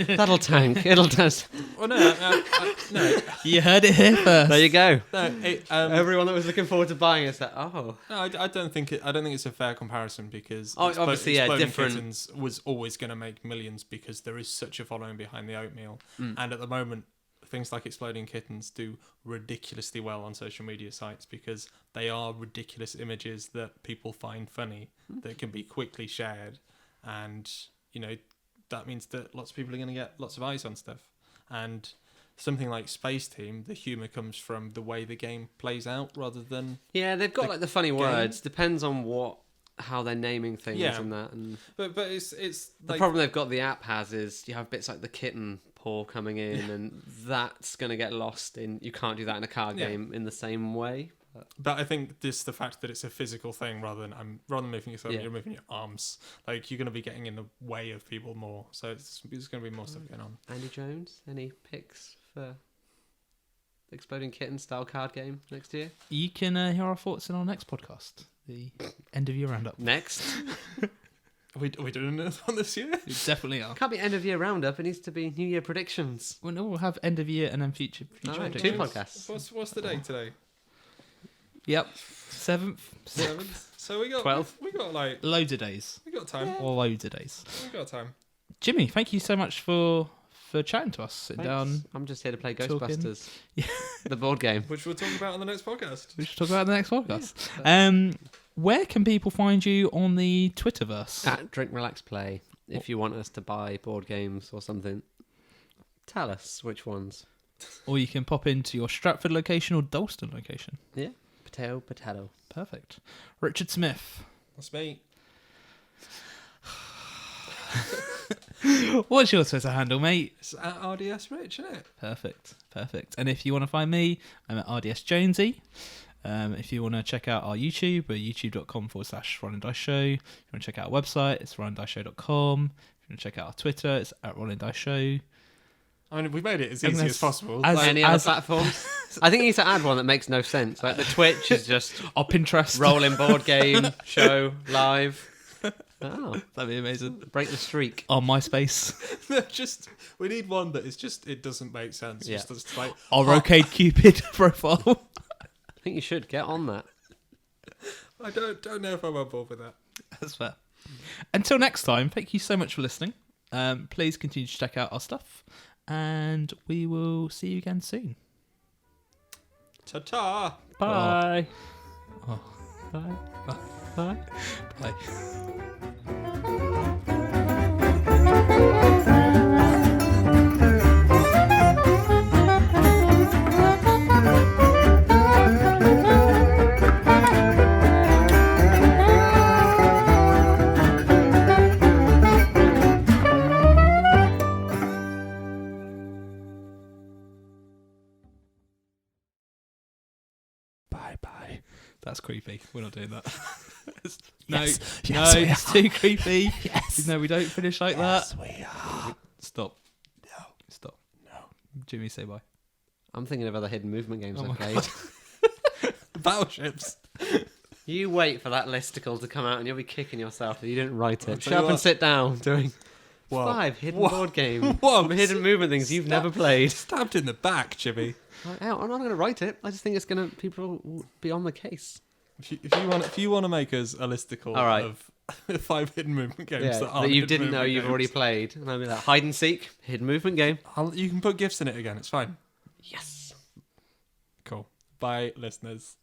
B: that'll tank. It'll test.
C: Well, no.
A: You heard it here first.
B: There you go.
C: No,
B: everyone that was looking forward to buying it said, "Oh."
C: No, I don't think it's a fair comparison, because
B: obviously,
C: Exploding
B: different.
C: Kittens was always going to make millions because there is such a following behind the oatmeal, and at the moment, things like Exploding Kittens do ridiculously well on social media sites because they are ridiculous images that people find funny that can be quickly shared. And, that means that lots of people are going to get lots of eyes on stuff. And something like Space Team, the humour comes from the way the game plays out rather than...
B: Yeah, they've got the funny words. Depends on how they're naming things and that. And
C: but it's
B: the problem they've got, the app has, is you have bits like the kitten paw coming in, and that's going to get lost in... You can't do that in a card game in the same way.
C: But I think the fact that it's a physical thing rather than moving your thumb, you're moving your arms. Like, you're going to be getting in the way of people more. So it's going to be more stuff going on.
B: Andy Jones, any picks for the Exploding Kitten style card game next year?
A: You can hear our thoughts in our next podcast, the end of year roundup.
B: Next.
C: Are we doing another one this year?
A: We definitely are.
B: Can't be end of year roundup. It needs to be New Year predictions.
A: Well, no, we'll have end of year and then future predictions.
B: 2 podcasts.
C: What's the date today?
A: Yep. 7th.
C: So we got
B: 12?
C: We got like
A: Loads of days.
C: we got time.
A: Loads of days.
C: We got time.
A: Jimmy, thank you so much for chatting to us. Sit down.
B: I'm just here to play
A: talking.
B: Ghostbusters.
A: Yeah.
B: The board game.
C: Which we'll talk about on the next podcast.
A: We should talk about it in the next podcast. Where can people find you on the Twitterverse?
B: At Drink Relax Play. If you want us to buy board games or something, tell us which ones.
A: Or you can pop into your Stratford location or Dalston location.
B: Yeah. Potato.
A: Perfect. Richard Smith.
C: That's me.
A: What's your Twitter handle, mate?
C: It's at RDS Rich, isn't it?
A: Perfect. And if you want to find me, I'm at RDS Jonesy. If you want to check out our YouTube, we're youtube.com/Rollin Dice Show. If you want to check out our website, it's rollindiceshow.com. If you want to check out our Twitter, it's at Rollin Dice Show.
C: I mean, we made it as
A: And
C: easy
A: there's-
C: as possible.
B: Any other platforms? I think you need to add one that makes no sense. Like the Twitch is just
A: Our Pinterest.
B: rolling board game show live. Oh,
A: That'd be amazing.
B: break the streak.
A: Our MySpace.
C: We need one that is just, it doesn't make sense.
B: Yeah.
C: Just like,
A: Our Arcade Cupid profile.
B: I think you should get on that.
C: I don't know if I'm on board with that.
A: That's fair. Until next time, thank you so much for listening. Please continue to check out our stuff, and we will see you again soon.
C: Ta-ta!
B: Bye.
A: Oh.
B: Bye. Bye.
A: Bye. Bye. That's creepy. We're not doing that. No, it's too creepy.
C: Yes.
A: No, we don't finish like that.
C: we are.
A: Stop.
C: No.
A: Stop.
C: No.
A: Jimmy, say bye.
B: I'm thinking of other hidden movement games
A: Oh
B: I
A: my
B: played.
C: Battleships.
B: You wait for that listicle to come out and you'll be kicking yourself if you didn't write
C: I'll
B: it.
C: tell
B: Shut
C: you
B: up and
C: what.
B: sit down doing
C: Whoa.
B: 5 hidden
C: Whoa.
B: board games.
C: Whoa.
B: Hidden movement things you've never played.
C: Stabbed in the back, Jimmy.
B: I'm not going to write it. I just think it's going to people will be on the case.
C: If you want to make us a listicle
B: All right.
C: of 5 hidden movement games
B: Yeah,
C: that aren't
B: that you
C: hidden
B: didn't know
C: movement
B: you've
C: games,
B: already played. And I'll be like, hide and seek, hidden movement game.
C: you can put gifts in it again. It's fine.
B: Yes.
C: Cool. Bye, listeners.